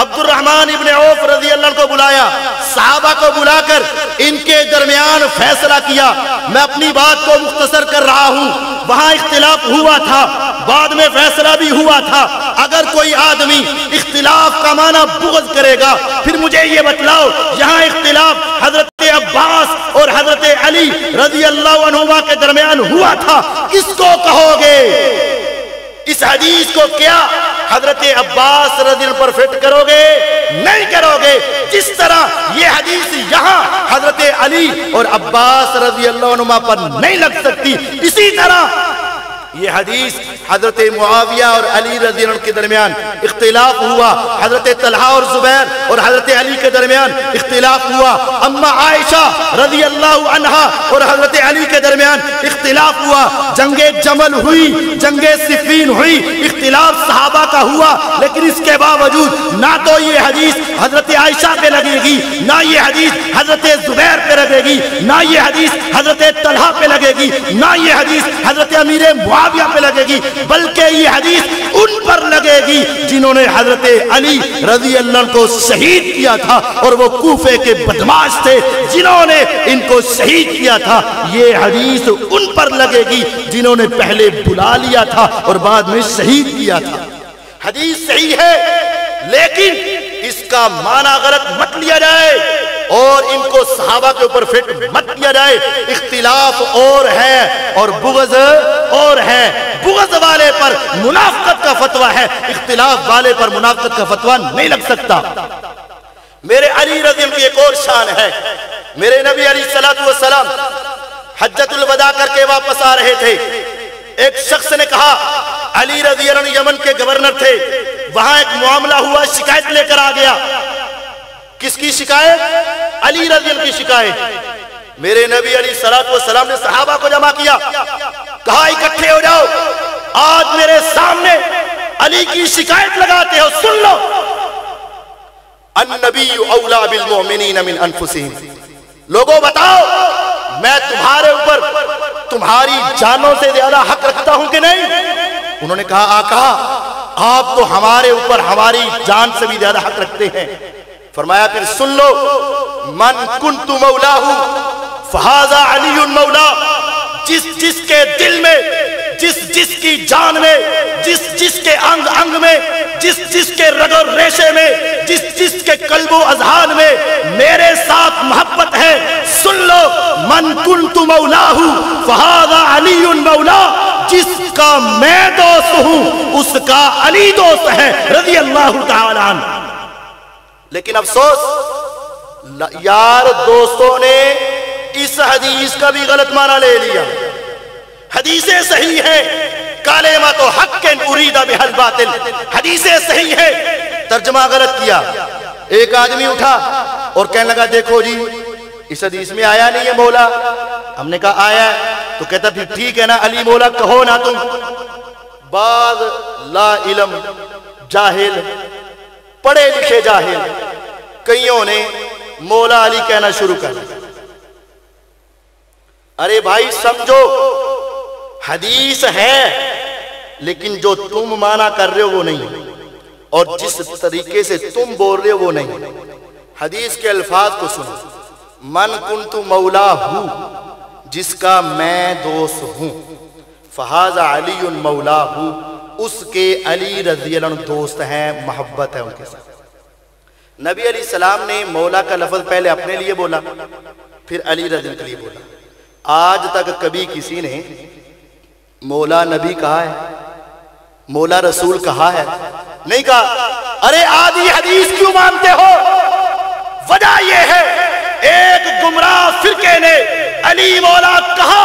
عبد الرحمن ابن عوف رضی اللہ عنہ کو بلایا، صحابہ کو بلا کر ان کے درمیان فیصلہ کیا. میں اپنی بات کو مختصر کر رہا ہوں. وہاں اختلاف ہوا تھا, بعد میں فیصلہ بھی ہوا تھا. اگر کوئی آدمی اختلاف کا معنی بغض کرے گا, پھر مجھے یہ بتلاؤ یہاں اختلاف حضرت عباس اور حضرت علی رضی اللہ عنہما کے درمیان ہوا تھا, کس کو کہو گے؟ اس حدیث کو کیا حضرت عباس رضی اللہ پر فٹ کرو گے؟ نہیں کرو گے. جس طرح یہ حدیث یہاں حضرت علی اور عباس رضی اللہ عنہما پر نہیں لگ سکتی, اسی طرح یہ حدیث حضرت معاویہ اور علی رضی اللہ عنہ کے درمیان اختلاف ہوا, حضرت طلحہ اور زبیر اور حضرت علی کے درمیان اختلاف ہوا, اما عائشہ رضی اللہ عنہا اور حضرت علی کے درمیان اختلاف ہوا, جنگ جمل ہوئی, جنگ صفین ہوئی, اختلاف صحابہ کا ہوا. لیکن اس کے باوجود نہ تو یہ حدیث حضرت عائشہ پہ لگے گی, نہ یہ حدیث حضرت زبیر پہ لگے گی, نہ یہ حدیث حضرت طلحہ پہ لگے گی, نہ یہ حدیث حضرت امیر معاویہ پہ لگے گی, بلکہ یہ حدیث ان پر لگے گی جنہوں نے حضرت علی رضی اللہ عنہ کو شہید کیا تھا, اور وہ کوفے کے بدماش تھے جنہوں نے ان کو شہید کیا تھا. یہ حدیث ان پر لگے گی جنہوں نے پہلے بلا لیا تھا اور بعد میں شہید کیا تھا. حدیث صحیح ہے, لیکن اس کا معنی غلط مت لیا جائے اور ان کو صحابہ کے اوپر فٹ مت کیا جائے. اختلاف اور ہے اور بغض اور ہے. بغض والے پر منافقت کا فتویٰ ہے, اختلاف والے پر منافقت کا فتویٰ نہیں لگ سکتا. میرے علی رضی اللہ کی ایک اور شان ہے. میرے نبی علیہ السلام حجۃ الوداع کر کے واپس آ رہے تھے. ایک شخص نے کہا, علی رضی اللہ عنہ یمن کے گورنر تھے, وہاں ایک معاملہ ہوا, شکایت لے کر آ گیا. کس کی شکایت؟ علی رضی اللہ کی شکایت. میرے نبی علیہ السلام نے صحابہ کو جمع کیا, کہا اکٹھے ہو جاؤ, آج میرے سامنے علی کی شکایت لگاتے ہو, سن لو. النبی اولا بالمؤمنین من انفسہم. لوگوں بتاؤ, میں تمہارے اوپر تمہاری جانوں سے زیادہ حق رکھتا ہوں کہ نہیں؟ انہوں نے کہا, آقا آپ تو ہمارے اوپر ہماری جان سے بھی زیادہ حق رکھتے ہیں. فرمایا پھر سن لو, من کنت مولاہ فہذا علی مولا. جس جس کے دل میں, جس کی جان میں, جس کے انگ انگ میں, جس کے رگ و ریشے میں, جس کے قلب و اذہان میں میرے ساتھ محبت ہے, سن لو, من کنت مولاہ فہذا علی مولا. جس کا میں دوست ہوں اس کا علی دوست ہے رضی اللہ تعالی عنہ. لیکن افسوس یار دوستوں نے اس حدیث کا بھی غلط معنی لے لیا. حدیثیں صحیح ہیں, کلمۃ حق ارید بہا الباطل, حدیثیں صحیح ہیں, ترجمہ غلط کیا. ایک آدمی اٹھا اور کہنے لگا, دیکھو جی اس حدیث میں آیا نہیں ہے مولا. ہم نے کہا آیا ہے, تو کہتا پھر ٹھیک ہے نا, علی مولا کہو نا تم. بعض لا علم جاہل, پڑھے لکھے جاہل, کئیوں نے مولا علی کہنا شروع کر دیا. ارے بھائی سمجھو, حدیث ہے لیکن جو تم مانا کر رہے ہو وہ نہیں, اور جس طریقے سے تم بول رہے ہو وہ نہیں. حدیث کے الفاظ کو سنو, من کنت مولا ہوں, جس کا میں دوست ہوں, فہذا علی مولا ہوں, اس کے علی رضی اللہ عنہ دوست ہیں, محبت ہے ان کے ساتھ. نبی علیہ السلام نے مولا کا لفظ پہلے اپنے لیے بولا, پھر علی رضی اللہ کے لیے بولا. آج تک کبھی کسی نے مولا نبی کہا ہے, مولا رسول کہا ہے؟ نہیں کہا. ارے آدھی حدیث کیوں مانتے ہو؟ وجہ یہ ہے, ایک گمراہ فرقے نے علی مولا کہا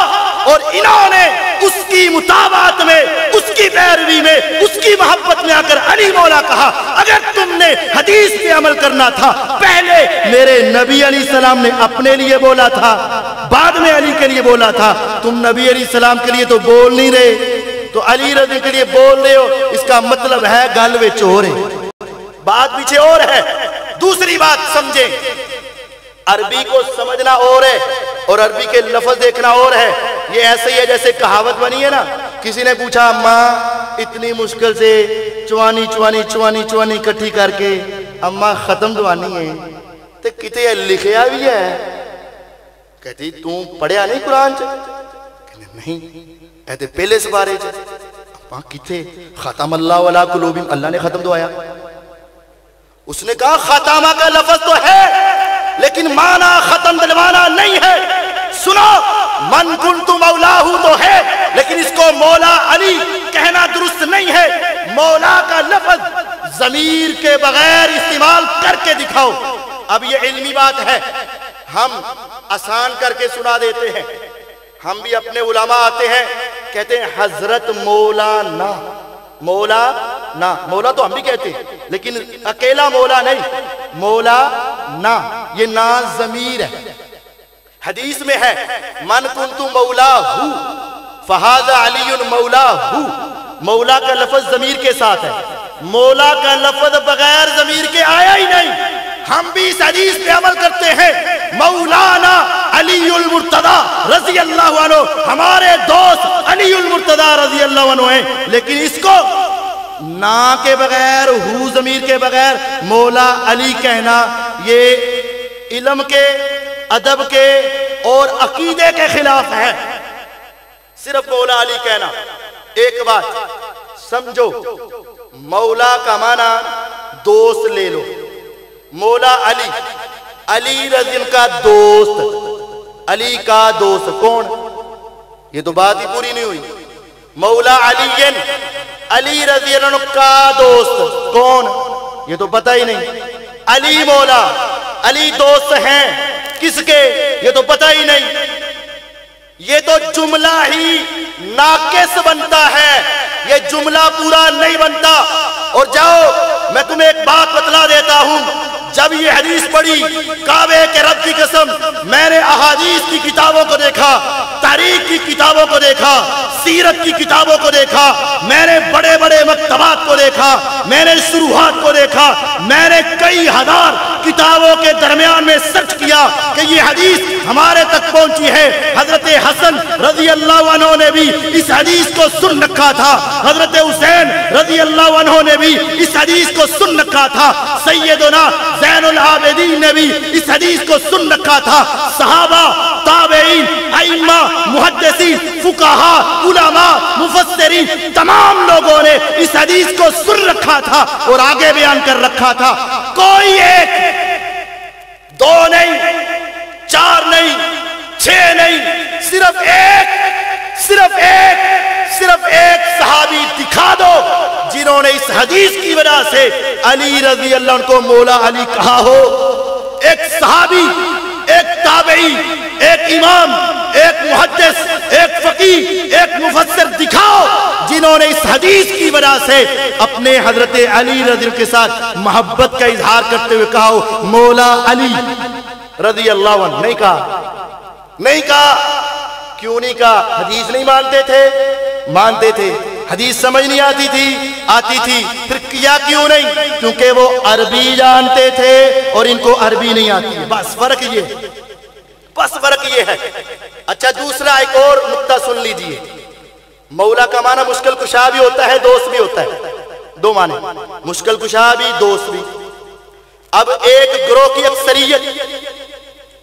اور انہوں نے اس کی مطابقت میں, اس کی پیروی میں, اس کی محبت میں آ کر علی مولا کہا. اگر تم نے حدیث پہ عمل کرنا تھا, پہلے میرے نبی علیہ السلام نے اپنے لیے بولا تھا, بعد میں علی کے لیے بولا تھا. تم نبی علیہ السلام کے لیے تو بول نہیں رہے, تو علی رضی کے لیے بول رہے ہو, اس کا مطلب ہے گل وچ اور ہے, بات پیچھے اور ہے. دوسری بات سمجھیں, عربی کو سمجھنا اور ہے اور عربی کے لفظ دیکھنا اور ہے. یہ ایسے ہی ہے جیسے کہاوت بنی ہے نا, کسی نے پوچھا اماں اتنی مشکل سے چوانی چوانی چوانی چوانی کٹھی کر کے اماں ختم دوانی ہے, تو کتے لکھیا بھی ہے, کہتی تم پڑھیا نہیں قرآن نہیں کہتے پہلے سے بارے کتنے ختم اللہ علی قلوبہم اللہ نے ختم دعایا اس نے کہا خاتمہ کا لفظ تو ہے لیکن معنی ختم دلوانا نہیں ہے سنو من کنت مولاہ تو ہے لیکن اس کو مولا علی کہنا درست نہیں ہے مولا کا لفظ ضمیر کے بغیر استعمال کر کے دکھاؤ اب یہ علمی بات ہے ہم آسان کر کے سنا دیتے ہیں ہم بھی اپنے علماء آتے ہیں کہتے ہیں حضرت مولانا مولا نا مولا تو ہم بھی کہتے ہیں لیکن اکیلا مولا نہیں مولا نا یہ نا ضمیر ہے حدیث میں ہے من کنت مولا ہو فہذا علی مولا ہو مولا کا لفظ ضمیر کے ساتھ ہے مولا کا لفظ بغیر ضمیر کے آیا ہی نہیں ہم بھی اس حدیث پہ عمل کرتے ہیں مولانا علی المرتضی رضی اللہ عنہ ہمارے دوست علی المرتضی رضی اللہ عنہ ہیں لیکن اس کو نا کے بغیر ہو ضمیر کے بغیر مولا علی کہنا یہ علم کے ادب کے اور عقیدے کے خلاف ہے صرف مولا علی کہنا ایک بات سمجھو مولا کا معنی دوست لے لو مولا علی علی رضی اللہ کا دوست علی کا دوست کون یہ تو بات ہی پوری نہیں ہوئی مولا علی علی رضی اللہ عنہ کا دوست کون یہ تو پتہ ہی نہیں علی مولا علی دوست ہیں کس کے یہ تو پتہ ہی نہیں یہ تو جملہ ہی ناقص بنتا ہے یہ جملہ پورا نہیں بنتا اور جاؤ میں تمہیں ایک بات بتلا دیتا ہوں جب یہ حدیث پڑھی کعبے کے رب کی قسم میں نے احادیث کی کتابوں کو دیکھا تاریخ کی کتابوں کو دیکھا سیرت کی کتابوں کو دیکھا میں نے بڑے بڑے مکتبات کو دیکھا میں نے شروحات کو دیکھا میں نے کئی ہزار کتابوں کے درمیان میں سرچ کیا کہ یہ حدیث ہمارے تک پہنچی ہے حضرت حسن رضی اللہ عنہ نے بھی اس حدیث کو سن رکھا تھا حضرت حسین رضی اللہ عنہ نے بھی اس حدیث کو سن رکھا تھا سیدنا زین العابدین نے بھی اس حدیث کو سن رکھا تھا صحابہ تابعین ائمہ محدثین فقہاء علماء مفسرین تمام لوگوں نے اس حدیث کو سن رکھا تھا اور آگے بیان کر رکھا تھا کوئی ایک دو نہیں چار نہیں چھ نہیں صرف ایک صحابی دکھا دو جنہوں نے اس حدیث کی وجہ سے علی رضی اللہ عنہ کو مولا علی کہا ہو ایک صحابی ایک تابعی ایک امام ایک محدث ایک فقیہ ایک مفسر دکھاؤ جنہوں نے اس حدیث کی وجہ سے اپنے حضرت علی رضی اللہ کے ساتھ محبت کا اظہار کرتے ہوئے کہا ہو مولا علی رضی اللہ عنہ نہیں کہا کیوں نہیں کہا حدیث نہیں مانتے تھے حدیث سمجھ نہیں آتی تھی پھر کیا کیوں نہیں کیونکہ وہ عربی جانتے تھے اور ان کو عربی نہیں آتی بس فرق یہ ہے اچھا دوسرا ایک اور نقطہ سن لیجئے مولا کا معنی مشکل کشا بھی ہوتا ہے دوست بھی ہوتا ہے دو معنی مشکل کشا بھی دوست بھی اب ایک گروہ کی اکثریت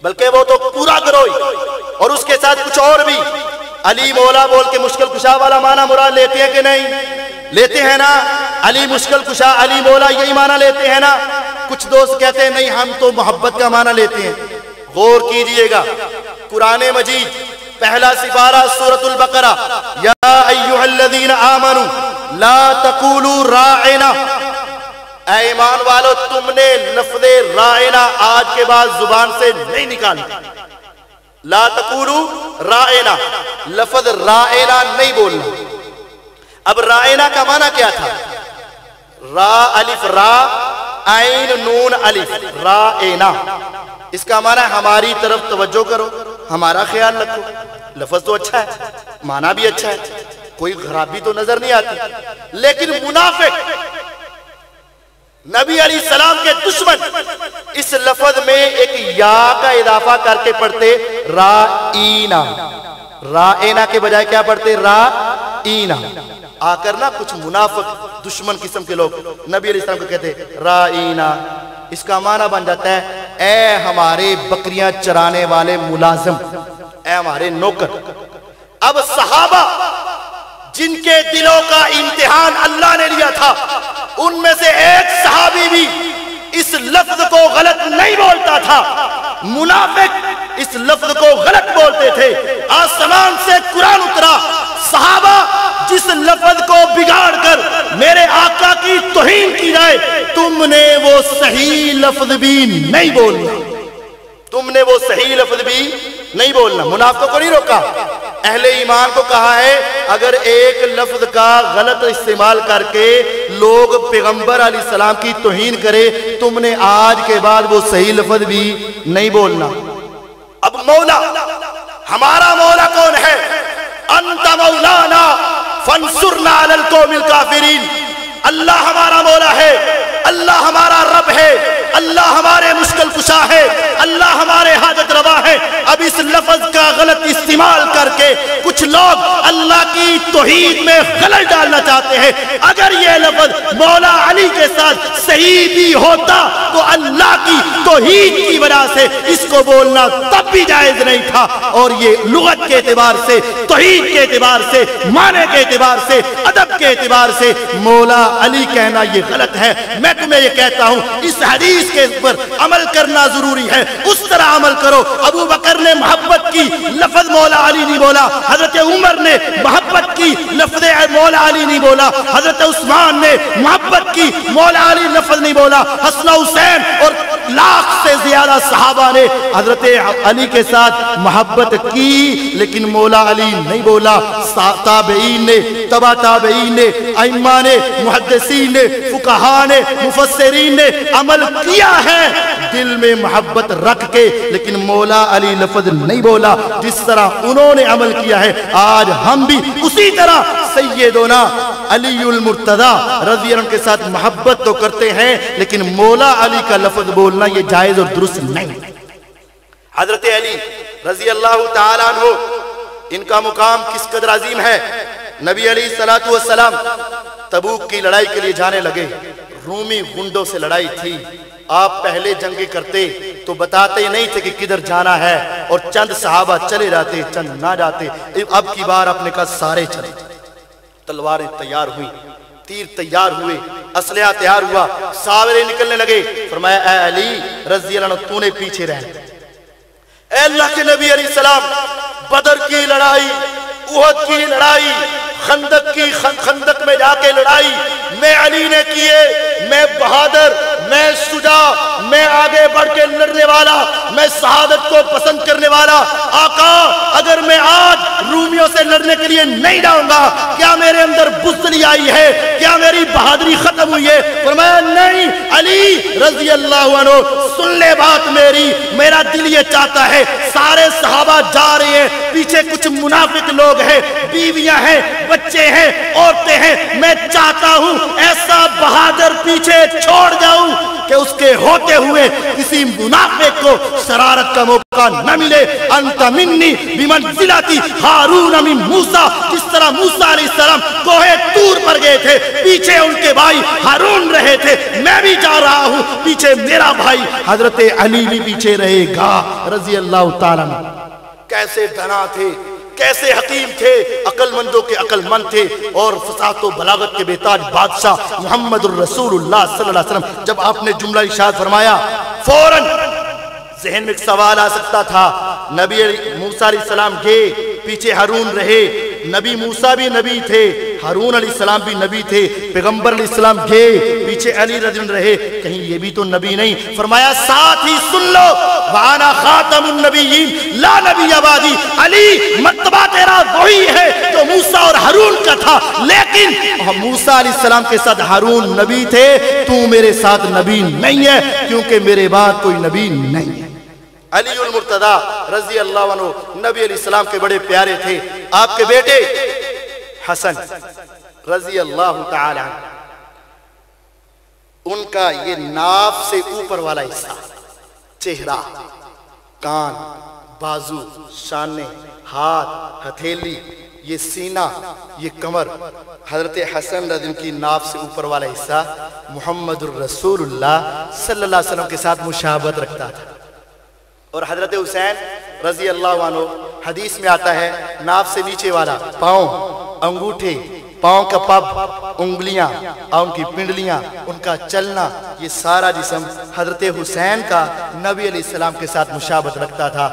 بلکہ وہ تو پورا گروہ اور اس کے ساتھ کچھ اور بھی علی مولا بول کے مشکل کشا والا معنی مراد لیتے ہیں کہ نہیں لیتے ہیں نا علی مشکل کشا علی مولا یہی معنی لیتے ہیں نا کچھ دوست کہتے ہیں نہیں ہم تو محبت کا معنی لیتے ہیں غور کیجئے گا قرآن مجید پہلا سپارہ سورۃ البقرہ یا ایھا الذین آمنوا لا تقولوا راعنا اے ایمان والو تم نے لفظ راعنا آج کے بعد زبان سے نہیں نکالی لا تقولوا راعنا لفظ راعنا نہیں بولنا اب راعنا کا معنی کیا تھا را الف را عین نون الف راعنا اس کا معنی ہماری طرف توجہ کرو ہمارا خیال رکھو لفظ تو اچھا ہے معنی بھی اچھا ہے کوئی خرابی تو نظر نہیں آتی لیکن منافق نبی علیہ السلام کے دشمن اس لفظ میں ایک یا کا اضافہ کر کے پڑھتے رائینا رائینا کے بجائے کیا پڑھتے رائینا آ کر نا کچھ منافق دشمن قسم کے لوگ نبی علیہ السلام کو کہتے رائینا اس کا معنی بن جاتا ہے اے ہمارے بکریاں چرانے والے ملازم، اے ہمارے نوکر۔ اب صحابہ جن کے دلوں کا امتحان اللہ نے لیا تھا، ان میں سے ایک صحابی بھی اس لفظ کو غلط نہیں بولتا تھا۔ منافق اس لفظ کو غلط بولتے تھے۔ آسمان سے قرآن اترا، صحابہ جس لفظ کو بگاڑ کر میرے آقا کی توہین کی جائے، تم نے وہ صحیح لفظ بھی نہیں بولنا، تم نے وہ صحیح لفظ بھی نہیں بولنا۔ منافقوں کو نہیں روکا، اہل ایمان کو کہا ہے اگر ایک لفظ کا غلط استعمال کر کے لوگ پیغمبر علیہ السلام کی توہین کرے، تم نے آج کے بعد وہ صحیح لفظ بھی نہیں بولنا۔ اب مولا، ہمارا مولا کون ہے؟ انت مولانا فانصرنا علی القوم الکافرین۔ اللہ ہمارا مولا ہے، اللہ ہمارا رب ہے، اللہ ہمارے مشکل کشا ہے، اللہ ہمارے حاجت روا ہے۔ اب اس لفظ کا غلط استعمال کر کے کچھ لوگ اللہ کی توحید میں خلل ڈالنا چاہتے ہیں۔ اگر یہ لفظ مولا علی کے ساتھ صحیح بھی ہوتا تو اللہ کی توحید کی وجہ سے اس کو بولنا تب بھی جائز نہیں تھا، اور یہ لغت کے اعتبار سے، توحید کے اعتبار سے، معنی کے اعتبار سے، ادب کے اعتبار سے مولا علی کہنا یہ غلط ہے۔ میں تمہیں یہ کہتا ہوں اس حدیث کے اوپر عمل کرنا ضروری ہے، اس طرح عمل کرو۔ ابو بکر نے محبت کی، لفظ مولا علی نہیں بولا۔ حضرت عمر نے محبت کی، لفظ مولا علی نہیں بولا۔ حضرت عثمان نے محبت کی، مولا علی لفظ نہیں بولا۔ حسن حسین اور لاکھ سے زیادہ صحابہ نے حضرت علی کے ساتھ محبت کی، لیکن مولا علی نہیں بولا۔ تابعین نے، تبع تابعین نے، ائمہ نے، محدثین نے، فقہاء نے، مفسرین نے عمل کیا ہے دل میں محبت رکھ کے، لیکن مولا علی لفظ نہیں بولا۔ جس طرح انہوں نے عمل کیا ہے، آج ہم بھی اسی طرح سیدنا علی المرتضی رضی اللہ عنہ کے ساتھ محبت تو کرتے ہیں، لیکن مولا علی کا لفظ بولنا یہ جائز اور درست نہیں۔ حضرت علی رضی اللہ تعالیٰ عنہ، ان کا مقام کس قدر عظیم ہے۔ نبی علیہ السلام تبوک کی لڑائی کے لیے جانے لگے، رومی گنڈوں سے لڑائی تھی۔ آپ پہلے جنگیں کرتے تو بتاتے نہیں تھے کہ کدھر جانا ہے، اور چند صحابہ چلے جاتے، چند نہ جاتے۔ اب کی بار اپنے کا سارے چلے، تلواریں تیار ہوئی، تیر تیار ہوئے، اسلحہ تیار ہوا، صحابہ نکلنے لگے۔ فرمایا اے علی رضی اللہ عنہ تو نے پیچھے رہ، اے اللہ کے نبی علیہ السلام، بدر کی لڑائی، احد کی لڑائی، خندق میں جا کے لڑائی میں علی نے کیے، میں بہادر، میں شجاع، میں آگے بڑھ کے لڑنے والا، میں شہادت کو پسند کرنے والا۔ آقا اگر میں آج رومیوں سے لڑنے کے لیے نہیں جاؤں گا، کیا میرے اندر بزدلی آئی ہے؟ کیا میری بہادری ختم ہوئی ہے؟ فرمایا نہیں علی رضی اللہ عنہ، سن لے بات میری، میرا دل یہ چاہتا ہے سارے صحابہ جا رہے ہیں، پیچھے کچھ منافق لوگ ہیں، بیویاں ہیں، بچے ہیں، عورتیں ہیں، میں چاہتا ہوں ایسا بہادر پیچھے چھوڑ جاؤں کہ اس کے ہوتے ہوئے کسی منافق کو شرارت کا موقع نہ ملے۔ انت منی بمنزلتی ہارون من موسیٰ، جس طرح موسیٰ علیہ السلام کوہ طور پر گئے تھے، پیچھے ان کے بھائی ہارون رہے تھے، میں بھی جا رہا ہوں، پیچھے میرا بھائی حضرت علی بھی پیچھے رہے گا رضی اللہ تعالیٰ عنہ۔ کیسے دانا تھے، کیسے حکیم تھے، عقل مندوں کے عقل مند تھے، اور فصاحت و بلاغت کے بیتاج بادشاہ محمد الرسول اللہ صلی اللہ علیہ وسلم۔ جب آپ نے جملہ ارشاد فرمایا، فوراً ذہن میں ایک سوال آ سکتا تھا۔ نبی موسیٰ علیہ السلام گئے، پیچھے ہارون رہے، نبی موسیٰ بھی نبی تھے، ہارون علیہ السلام بھی نبی تھے، پیغمبر علیہ السلام گئے، پیچھے علی رضی اللہ رہے، کہیں یہ بھی تو نبی نہیں؟ فرمایا ساتھ ہی سن لو، وَأَنَا خَاتَمُ النَّبِيِّينَ لَا نَبِيَّ بَعْدِي، علی مرتبہ تیرا وہی ہے جو موسیٰ اور ہارون کا تھا، لیکن موسیٰ علیہ السلام کے ساتھ ہارون نبی تھے، تو میرے ساتھ نبی نہیں ہے، کیونکہ میرے بعد کوئی نبی نہیں ہے۔ علی المرتضی رضی اللہ عنہ نبی علیہ السلام کے بڑے پیارے تھے۔ آپ کے بیٹے حسن رضی اللہ تعالی عنہ، ان کا یہ ناف سے اوپر والا حصہ، چہرہ، کان، بازو، شانے، ہاتھ، ہتھیلی، یہ سینہ، یہ کمر، حضرت حسن رضی اللہ کی ناف سے اوپر والا حصہ محمد الرسول اللہ صلی اللہ علیہ وسلم کے ساتھ مشابہت رکھتا تھا۔ اور حضرت حسین رضی اللہ عنہ حدیث میں آتا ہے ناف سے نیچے والا پاؤں، انگوٹھے، پاؤں کا پب، انگلیاں اور ان کی پنڈلیاں، ان کا چلنا، یہ سارا جسم حضرت حسین کا نبی علیہ السلام کے ساتھ مشابہت رکھتا تھا۔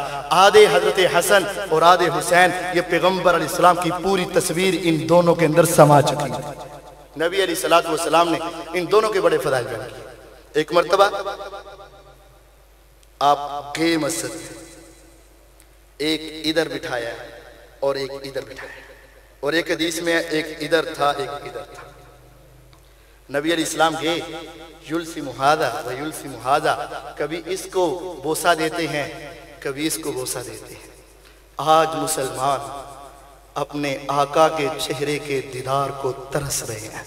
آدھے حضرت حسن اور آدھے حسین، یہ پیغمبر علیہ السلام کی پوری تصویر ان دونوں کے اندر سما چکی ہے۔ نبی علیہ السلام نے ان دونوں کے بڑے فضائل بیان کیے۔ ایک مرتبہ آپ گئے مسجد، ایک ادھر بٹھایا اور ایک ادھر بٹھایا، اور ایک حدیث میں ایک ادھر تھا ایک ادھر تھا۔ نبی علیہ السلام گئے، یلسم ھذا و یلسم ھذا، کبھی اس کو بوسہ دیتے ہیں کبھی اس کو بوسہ دیتے ہیں۔ آج مسلمان اپنے آقا کے چہرے کے دیدار کو ترس رہے ہیں،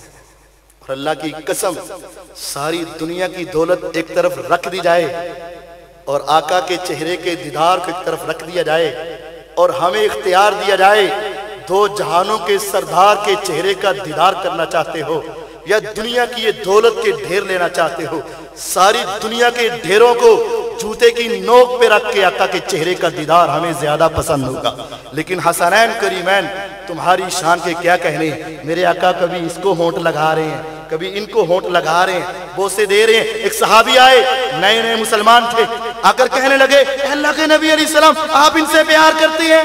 اور اللہ کی قسم ساری دنیا کی دولت ایک طرف رکھ دی جائے اور آقا کے چہرے کے دیدار کو ایک طرف رکھ دیا جائے اور ہمیں اختیار دیا جائے، دو جہانوں کے سردار کے چہرے کا دیدار کرنا چاہتے ہو یا دنیا کی یہ دولت کے ڈھیر لینا چاہتے ہو، ساری دنیا کے ڈھیروں کو جوتے کی نوک پہ رکھ کے آقا کے چہرے کا دیدار ہمیں زیادہ پسند ہوگا۔ لیکن حسنین کریمین تمہاری شان کے کیا کہنے، میرے آقا کبھی اس کو ہونٹ لگا رہے ہیں کبھی ان کو ہونٹ لگا رہے ہیں، بوسے دے رہے ہیں۔ ایک صحابی آئے، نئے نئے مسلمان تھے، آ کر کہنے لگے اے اللہ کے نبی علیہ السلام آپ ان سے پیار کرتے ہیں،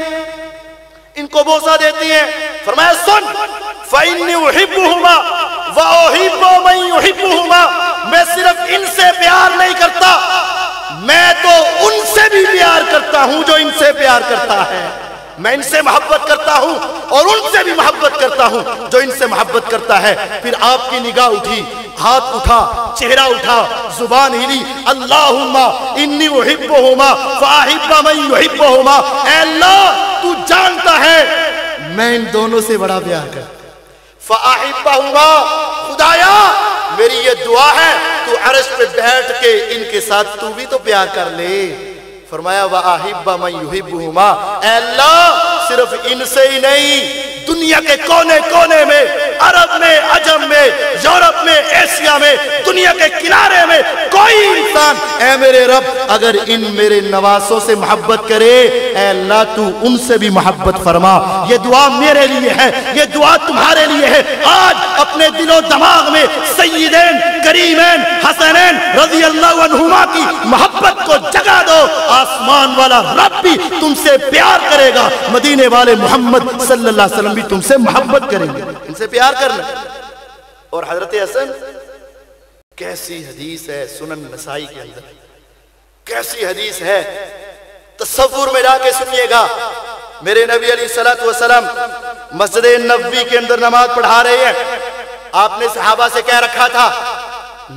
ان کو بوسہ دیتی ہیں۔ فرمایا سن فَإِنِّي أُحِبُّهُمَا وَأُحِبُّ مَن يُحِبُّهُمَا، میں صرف ان سے پیار نہیں کرتا، میں تو ان سے بھی پیار کرتا ہوں جو ان سے پیار کرتا ہے۔ میں ان سے محبت کرتا ہوں اور ان سے بھی محبت کرتا ہوں جو ان سے محبت کرتا ہے۔ پھر آپ کی نگاہ اٹھی، ہاتھ اٹھا، چہرہ اٹھا، زبان ہلی، اللہم انی احبہما فاحب من یحبہما، اے اللہ تو جانتا ہے میں ان دونوں سے بڑا پیار کرتا فاحبہما، خدایا میری یہ دعا ہے تو عرش پہ بیٹھ کے ان کے ساتھ تو بھی تو پیار کر لے۔ فرمایا وَأَحِبَّ مَن يُحِبُّهُمَا، اے اللہ صرف ان سے ہی نہیں، دنیا کے کونے کونے میں، عرب میں، عجم میں، یورپ میں، ایشیا میں، دنیا کے کنارے میں کوئی انسان اے میرے رب اگر ان میرے نواسوں سے محبت کرے، اے اللہ تو ان سے بھی محبت فرما۔ یہ دعا میرے لیے ہے، یہ دعا تمہارے لیے ہے۔ آج اپنے دل و دماغ میں سیدین کریمین حسنین رضی اللہ عنہما کی محبت کو جگہ دو، آسمان والا رب بھی تم سے پیار کرے گا، مدینے والے محمد صلی اللہ علیہ وسلم بھی تم سے محبت کریں گے، ان سے پیار کرنا۔ اور حضرت حسن کیسی حدیث ہے سنن نسائی کے اندر، کیسی حدیث ہے، تصور میں جا کے سنیے گا۔ میرے نبی علیہ السلام مسجد نبوی کے اندر نماز پڑھا رہے ہیں، آپ نے صحابہ سے کہہ رکھا تھا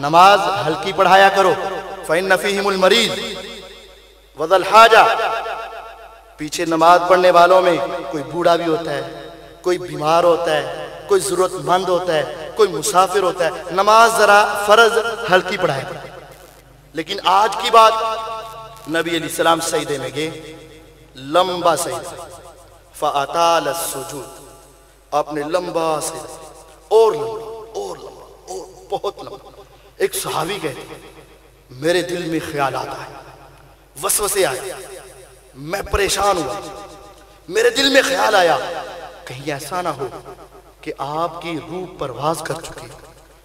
نماز ہلکی پڑھایا کرو، فَإِنَّ فِيهِمُ الْمَرِيضِ وَذَا الْحَاجَةِ، پیچھے نماز پڑھنے والوں میں کوئی بوڑھا بھی ہوتا ہے، کوئی بیمار ہوتا ہے، کوئی ضرورت مند ہوتا ہے، کوئی مسافر ہوتا ہے، نماز ذرا فرض ہلکی پڑھائے۔ لیکن آج کی بات، نبی علیہ السلام سجدے میں گئے، لمبا سجدہ، فَأَطَالَ السُّجُودَ، آپ نے لمبا سجدہ اور لمبا اور لمبا اور بہت لمبا۔ ایک صحابی کہتے ہیں میرے دل میں خیالات آئے، وسوسے آئے، میں پریشان ہوا، میرے دل میں خیال آیا کہیں ایسا نہ ہو کہ آپ کی روح پرواز کر چکی،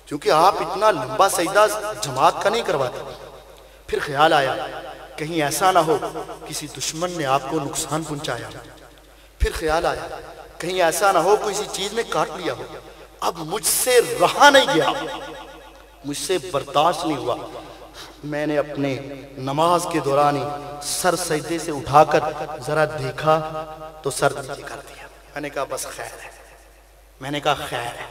کیونکہ آپ اتنا لمبا سجدہ جماعت کا نہیں کرواتے۔ پھر خیال آیا کہیں ایسا نہ ہو کسی دشمن نے آپ کو نقصان پہنچایا۔ پھر خیال آیا کہیں ایسا نہ ہو کسی چیز نے کاٹ لیا ہو۔ اب مجھ سے رہا نہیں گیا، مجھ سے برداشت نہیں ہوا، میں نے اپنے نماز کے دوران ہی سر سجدے سے اٹھا کر ذرا دیکھا تو سر نیچے کر دیا۔ میں نے کہا بس خیر ہے، میں نے کہا خیر ہے۔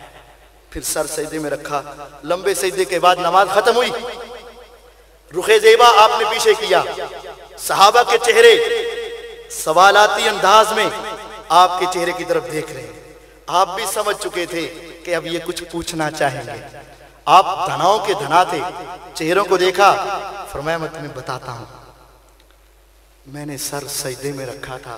پھر سر سجدے میں رکھا، لمبے سجدے کے بعد نماز ختم ہوئی، رخ زیبا آپ نے پیچھے کیا، صحابہ کے چہرے سوالاتی انداز میں آپ کے چہرے کی طرف دیکھ رہے ہیں۔ آپ بھی سمجھ چکے تھے کہ اب یہ کچھ پوچھنا چاہیں گے۔ آپ دھناؤں کے دھنا تھے، چہروں کو دیکھا، فرمایا میں تمہیں بتاتا ہوں، میں نے سر سجدے میں رکھا تھا،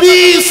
20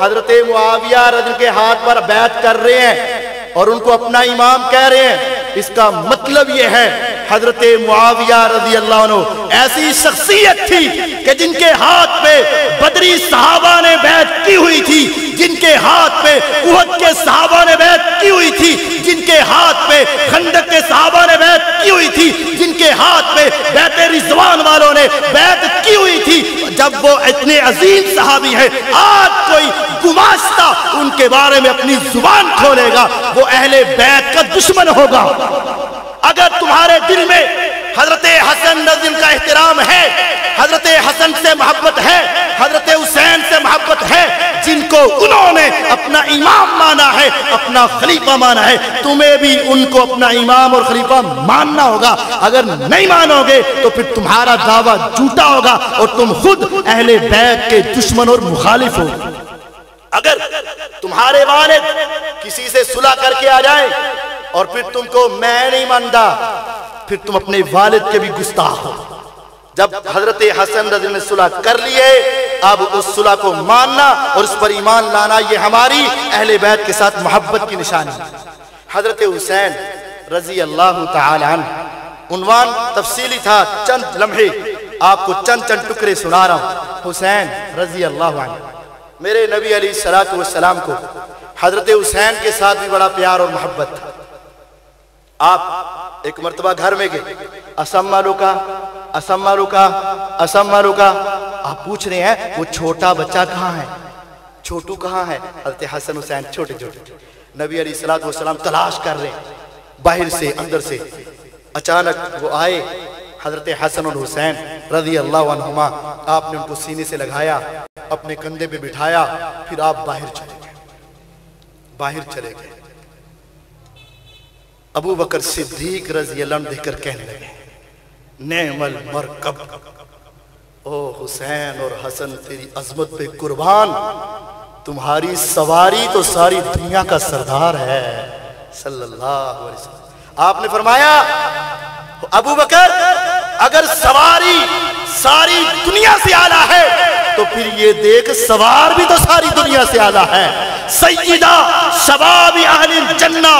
حضرت معاویہ رضی کے ہاتھ پر بیعت کر رہے ہیں اور ان کو اپنا امام کہہ رہے ہیں، اس کا مطلب یہ ہے حضرت معاویہ رضی اللہ عنہ ایسی شخصیت تھی کہ جن کے ہاتھ پہ بدری صحابہ نے بیعت کی ہوئی تھی، جن کے ہاتھ پہ احد کے صحابہ نے بیعت کی ہوئی تھی، جن کے ہاتھ پہ خندق کے صحابہ نے بیعت کی ہوئی تھی، جن کے ہاتھ پہ بیعت رضوان والوں نے بیعت کی ہوئی تھی۔ جب وہ اتنے عظیم صحابی ہیں، آج کوئی گماشتہ ان کے بارے میں اپنی زبان کھولے گا وہ اہل بیعت کا دشمن ہوگا۔ اگر تمہارے دل میں حضرت حسن رضی اللہ کا احترام ہے، حضرت حسن سے محبت ہے، حضرت حسین سے محبت ہے، جن کو انہوں نے اپنا امام مانا ہے، اپنا خلیفہ مانا ہے، تمہیں بھی ان کو اپنا امام اور خلیفہ ماننا ہوگا۔ اگر نہیں مانو گے تو پھر تمہارا دعویٰ جھوٹا ہوگا اور تم خود اہل بیت کے دشمن اور مخالف ہو۔ اگر تمہارے والد کسی سے صلح کر کے آ جائیں اور پھر تم کو میں نہیں مانتا، پھر تم اپنے والد کے بھی گستاخ ہو۔ جب حضرت حسن رضی اللہ نے صلح کر لیے، اب اس صلح کو ماننا اور اس پر ایمان لانا یہ ہماری اہل بیت کے ساتھ محبت کی نشانی ہے۔ حضرت حسین رضی اللہ تعالی عنہ، عنوان تفصیلی تھا، چند لمحے آپ کو چند ٹکڑے سنا رہا ہوں۔ حسین رضی اللہ عنہ، میرے نبی علیہ الصلوۃ والسلام کو حضرت حسین کے ساتھ بھی بڑا پیار اور محبت تھا۔ آپ ایک مرتبہ گھر میں گئے، اسما رکا، اسما رکا، اسما رکا، آپ پوچھ رہے ہیں وہ چھوٹا بچہ کہاں ہے، چھوٹو کہاں ہے؟ حضرت حسن حسین چھوٹے چھوٹے، نبی علیہ الصلوۃ والسلام تلاش کر رہے ہیں باہر سے اندر سے۔ اچانک وہ آئے، حضرت حسن اور حسین رضی اللہ عنہما، آپ نے ان کو سینے سے لگایا، اپنے کندھے پہ بٹھایا، پھر آپ باہر چلے گئے، باہر چلے گئے۔ ابو بکر صدیق رضی اللہ عنہ دیکھ کر کہنے لگے، نعم المرکب، او حسین اور حسن تیری عظمت پہ قربان، تمہاری سواری تو ساری دنیا کا سردار ہے صلی اللہ علیہ وسلم۔ آپ نے فرمایا ابو بکر اگر سواری ساری دنیا سے اعلیٰ ہے تو پھر یہ دیکھ سوار بھی تو ساری دنیا سے اعلیٰ ہے۔ سیدہ شباب اہل الجنہ،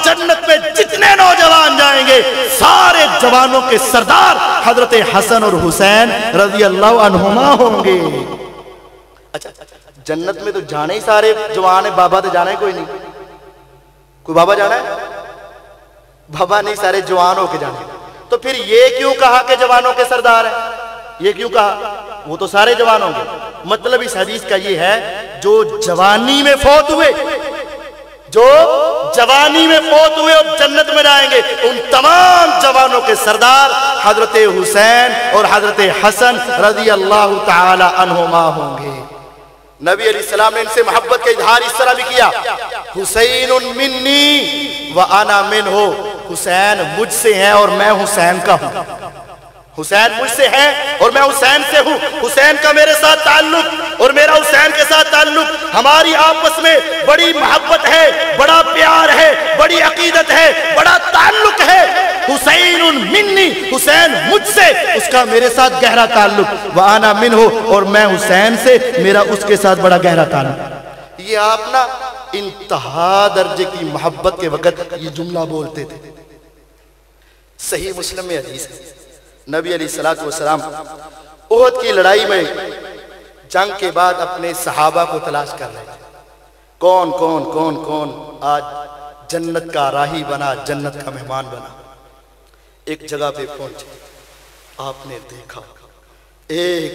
جنت میں جتنے نوجوان جائیں گے سارے جوانوں کے سردار حضرت حسن اور حسین رضی اللہ عنہما ہوں گے۔ اچھا جنت میں تو جانے ہی سارے جوان ہیں، بابا تو جانا ہے کوئی نہیں، کوئی بابا جانا ہے؟ بابا نہیں، سارے جوان ہو کے جانے۔ تو پھر یہ کیوں کہا کہ جوانوں کے سردار ہیں؟ یہ کیوں کہا؟ وہ تو سارے جوان ہوں گے۔ مطلب اس حدیث کا یہ ہے جو جوانی میں فوت ہوئے، جو جوانی میں فوت ہوئے اور جنت میں جائیں گے، ان تمام جوانوں کے سردار حضرت حسین اور حضرت حسن رضی اللہ تعالی عنہما ہوں گے۔ نبی علیہ السلام نے ان سے محبت کا اظہار اس طرح بھی کیا، حسین منی وانا منہ، حسین مجھ سے ہیں اور میں حسین کا ہوں، حسین مجھ سے ہے اور میں حسین سے ہوں، حسین کا میرے ساتھ تعلق اور میرا حسین کے ساتھ تعلق، ہماری آپس میں بڑی محبت ہے، بڑا پیار ہے، بڑی عقیدت ہے، بڑا تعلق ہے۔ حسین منی، حسین مجھ سے، اس کا میرے ساتھ گہرا تعلق، وانا منہ، اور میں حسین سے، میرا اس کے ساتھ بڑا گہرا تعلق۔ یہ آپ نا انتہا درجے کی محبت کے وقت یہ جملہ بولتے تھے۔ صحیح مسلم میں حدیث ہے، نبی علیہ الصلوۃ والسلام احد کی لڑائی میں جنگ کے بعد اپنے صحابہ کو تلاش کر رہے تھے، کون کون کون کون آج جنت کا راہی بنا، جنت کا مہمان بنا۔ ایک جگہ پہ پہنچے، آپ نے دیکھا ایک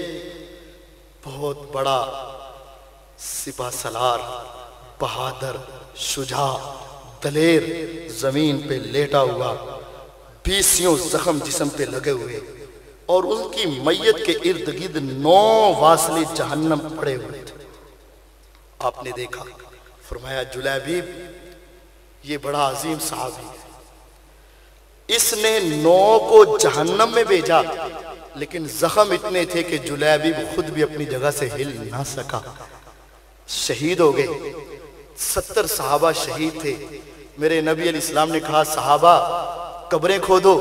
بہت بڑا سپہ سالار، بہادر، شجاع، دلیر زمین پہ لیٹا ہوا، 20 زخم جسم پہ لگے ہوئے، اور ان کی میت کے ارد گرد 9 واصلے جہنم پڑے ہوئے تھے۔ آپ نے دیکھا، فرمایا جلیبیب یہ بڑا عظیم صحابی ہے، اس نے 9 کو جہنم میں بھیجا، لیکن زخم اتنے تھے کہ جلیبیب خود بھی اپنی جگہ سے ہل نہ سکا، شہید ہو گئے۔ 70 صحابہ شہید تھے۔ میرے نبی علیہ السلام نے کہا صحابہ قبریں کھودو،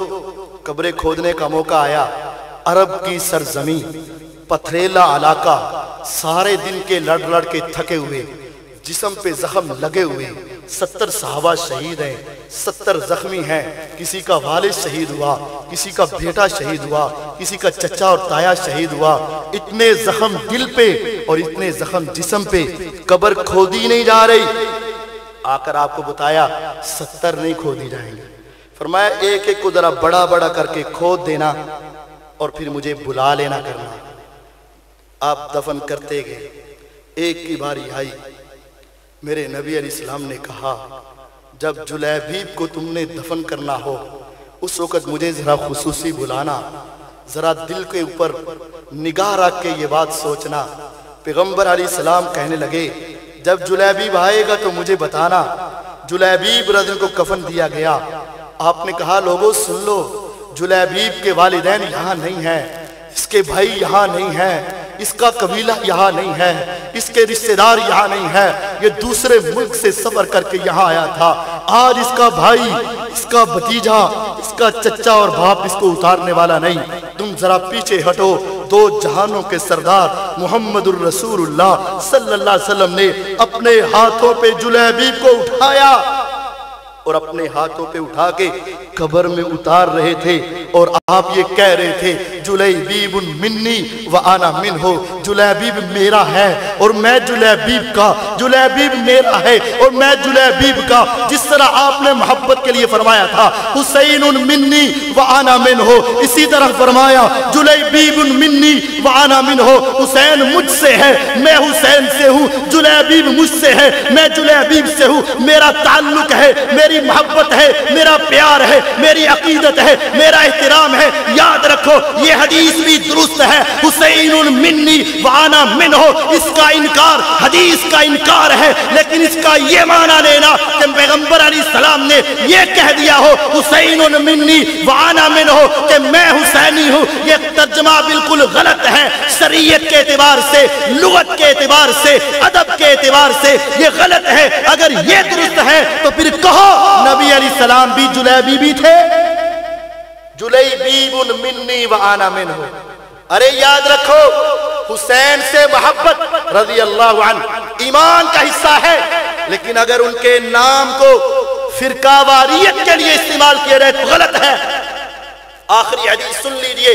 قبریں کھودنے کا موقع آیا۔ عرب کی سرزمین، پتھریلا علاقہ، سارے دن کے لڑ لڑ کے تھکے ہوئے، جسم پہ زخم لگے ہوئے، 70 صحابہ شہید ہیں، 70 زخمی ہیں، کسی کا والد شہید ہوا، کسی کا بیٹا شہید ہوا، کسی کا چچا اور تایا شہید ہوا، اتنے زخم دل پہ اور اتنے زخم جسم پہ، قبر کھودی نہیں جا رہی۔ آ کر آپ کو بتایا 70 نہیں کھودی جائیں گے، فرمایا ایک ایک کو ذرا بڑا بڑا کر کے کھود دینا اور پھر مجھے بلا لینا کرنا۔ آپ دفن کرتے گئے، ایک کی باری آئی، میرے نبی علیہ السلام نے کہا جب جلیبیب کو تم نے دفن کرنا ہو اس وقت مجھے ذرا خصوصی بلانا، ذرا دل کے اوپر نگاہ رکھ کے یہ بات سوچنا۔ پیغمبر علیہ السلام کہنے لگے جب جلیبیب آئے گا تو مجھے بتانا۔ جلیبیب رضی اللہ عنہ کو کفن دیا گیا۔ آپ نے کہا لوگوں سن لو، جلیبیب کے والدین یہاں نہیں ہیں، اس کے بھائی یہاں نہیں ہیں، اس کا قبیلہ یہاں نہیں ہے، اس کے رشتہ دار یہاں نہیں ہے، یہ دوسرے ملک سے سفر کر کے یہاں آیا تھا۔ آج اس کا بھائی، اس کا بھتیجا، اس کا چچا اور باپ اس کو اتارنے والا نہیں۔ تم ذرا پیچھے ہٹو۔ دو جہانوں کے سردار محمد الرسول اللہ صلی اللہ علیہ وسلم نے اپنے ہاتھوں پہ جلیبیب کو اٹھایا اور اپنے ہاتھوں پہ اٹھا کے قبر میں اتار رہے تھے، اور آپ یہ کہہ رہے تھے جلیبیب منی وانا منہ، جلیبیب میرا ہے اور میں جلیبیب کا، جلیبیب میرا ہے اور میں جلیبیب کا۔ جس طرح آپ نے محبت کے لیے فرمایا تھا حسین منی وانا منہ، اسی طرح فرمایا جلیبیب منی وانا منہ، حسین مجھ سے ہے میں حسین سے ہوں، جلیبیب مجھ سے ہے میں جلیبیب سے ہوں، میرا تعلق ہے، میری محبت ہے، میرا پیار ہے، میری عقیدت ہے، میرا احترام ہے۔ یاد رکھو یہ حدیث بھی درست ہے، حسین منی وانا منہ، اس کا انکار حدیث کا انکار ہے، لیکن اس کا یہ معنی لینا کہ پیغمبر علیہ السلام نے یہ کہہ دیا ہو حسین منی وانا منہ کہ میں حسینی ہوں، یہ ترجمہ بالکل غلط ہے۔ شریعت کے اعتبار سے، لغت کے اعتبار سے، ادب کے اعتبار سے یہ غلط ہے۔ اگر یہ درست ہے تو پھر کہو نبی علیہ السلام بھی جلیبیبی تھے، جلیبیب منی وانا منہ۔ ارے یاد رکھو حسین سے محبت رضی اللہ عنہ ایمان کا حصہ ہے، لیکن اگر ان کے نام کو فرقہ واریت کے لیے استعمال کیا جائے تو غلط ہے۔ آخری حدیث سن لیجئے،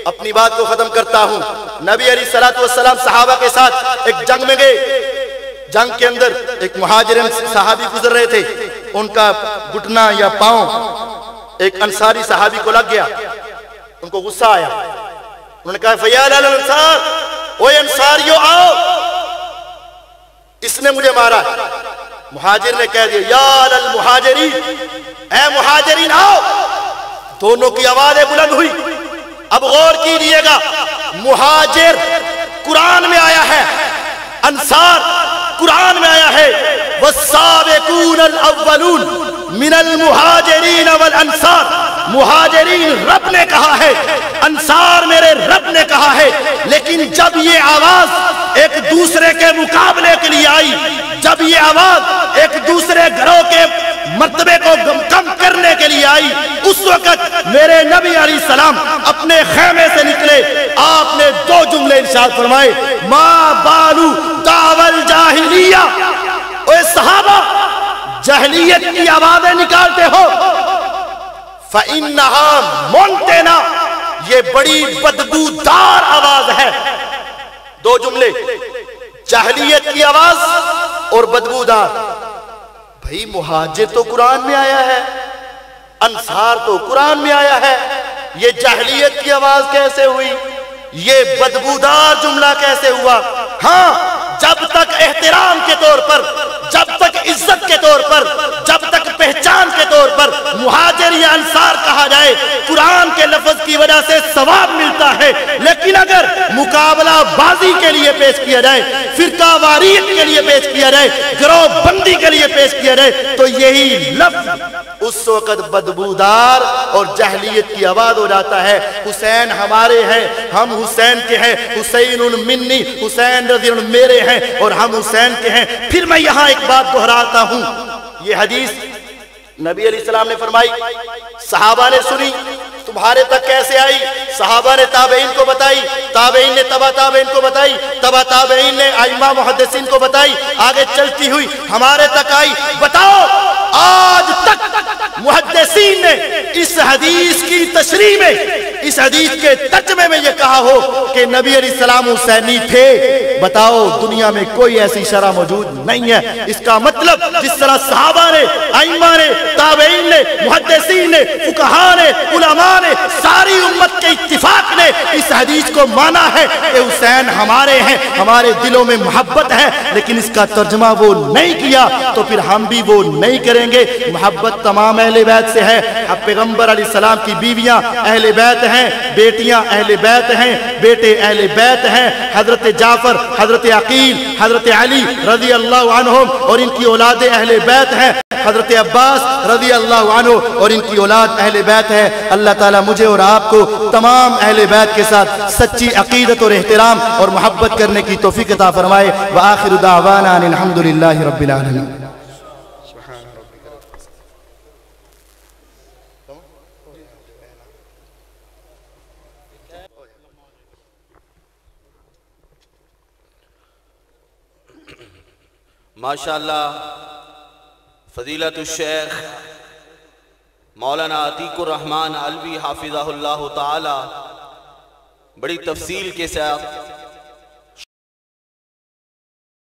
اپنی بات کو ختم کرتا ہوں۔ نبی علیہ السلام صحابہ کے ساتھ ایک جنگ میں گئے، جنگ کے اندر ایک مہاجرین صحابی گزر رہے تھے، ان کا گھٹنا یا پاؤں ایک انصاری صحابی کو لگ گیا، ان کو غصہ آیا، انہوں نے کہا فیال الانصار، اوے انصاریو آؤ، اس نے مجھے مارا۔ مہاجر نے کہہ دیا یا للمہاجرین، اے مہاجرین آؤ۔ دونوں کی آوازیں بلند ہوئی۔ اب غور کیجئے گا، مہاجر قرآن میں آیا ہے، انصار قرآن میں آیا ہے، والسابقون الاولون من المہاجرین والانصار۔ مہاجرین رب نے کہا ہے، انصار میرے رب نے کہا ہے، لیکن جب یہ آواز ایک دوسرے کے مقابلے کے لیے آئی، جب یہ آواز ایک دوسرے گروہ کے مرتبے کو کم کرنے کے لیے آئی، اس وقت میرے نبی علیہ السلام اپنے خیمے سے نکلے، آپ نے دو جملے ارشاد فرمائے، ما بالو دعوی الجاہلیہ، اے صحابہ جاہلیت کی آوازیں نکالتے ہو، فَإِنَّهَا مُنْتِنَا، یہ بڑی بدبودار آواز ہے۔ دو جملے، جاہلیت کی آواز اور بدبودار۔ بھئی مہاجر تو قرآن میں آیا ہے، انصار تو قرآن میں آیا ہے، یہ جاہلیت کی آواز کیسے ہوئی؟ یہ بدبودار جملہ کیسے ہوا؟ ہاں جب تک احترام کے طور پر، جب تک عزت کے طور پر، جب تک پہچان کے طور پر مہاجر یا انصار کہا جائے، قرآن کے لفظ کی وجہ سے ثواب ملتا ہے، لیکن اگر مقابلہ بازی کے لیے پیش کیا جائے، فرقہ واریت کے لیے پیش کیا جائے، گروہ بندی کے لیے پیش کیا جائے، تو یہی لفظ اس وقت بدبودار اور جاہلیت کی آواز ہو جاتا ہے۔ حسین ہمارے ہیں، ہم حسین کے ہیں، حسین منی، حسین رضی اللہ میرے ہیں اور ہم حسین کے ہیں۔ پھر میں یہاں ایک بات دہراتا ہوں، یہ حدیث نبی علیہ السلام نے فرمائی، صحابہ نے سنی، تم تمہارے تک کیسے آئی؟ صحابہ نے تابعین کو بتائی، تابعین نے تبع تابعین کو بتائی، تبع تابعین نے ائمہ محدثین کو بتائی، آگے چلتی ہوئی ہمارے تک آئی۔ بتاؤ آج تک محدثین نے اس حدیث کی تشریح میں، اس حدیث کے ترجمے میں یہ کہا ہو کہ نبی علیہ السلام حسینی تھے؟ بتاؤ دنیا میں کوئی ایسی شرح موجود نہیں ہے۔ اس کا مطلب جس طرح صحابہ نے، ائمہ نے، تابعین نے، محدثین نے، فقہاء نے، علماء نے، ساری امت کے اتفاق نے اس حدیث کو مانا ہے کہ حسین ہمارے ہیں، ہمارے دلوں میں محبت ہے، لیکن اس کا ترجمہ وہ نہیں کیا تو پھر ہم بھی وہ نہیں کریں گے۔ محبت تمام اہل بیت سے ہے۔ اب پیغمبر علیہ السلام کی بیویاں اہل بیت ہیں، بیٹیاں اہل بیت ہیں، بیٹے اہل بیت ہیں۔ حضرت جعفر، حضرت عقیل، حضرت علی رضی اللہ عنہم اور ان کی اولاد اہل بیت ہیں۔ حضرت عباس رضی اللہ عنہ اور ان کی اولاد اہل بیت ہے۔ اللہ تعالیٰ مجھے اور آپ کو تمام اہل بیت کے ساتھ سچی عقیدت اور احترام اور محبت کرنے کی توفیق عطا فرمائے۔ وآخر دعوانا ان الحمدللہ رب العالمین۔ ماشاءاللہ فضیلت الشیخ مولانا عتیق الرحمن علوی حافظہ اللہ تعالی بڑی تفصیل کے ساتھ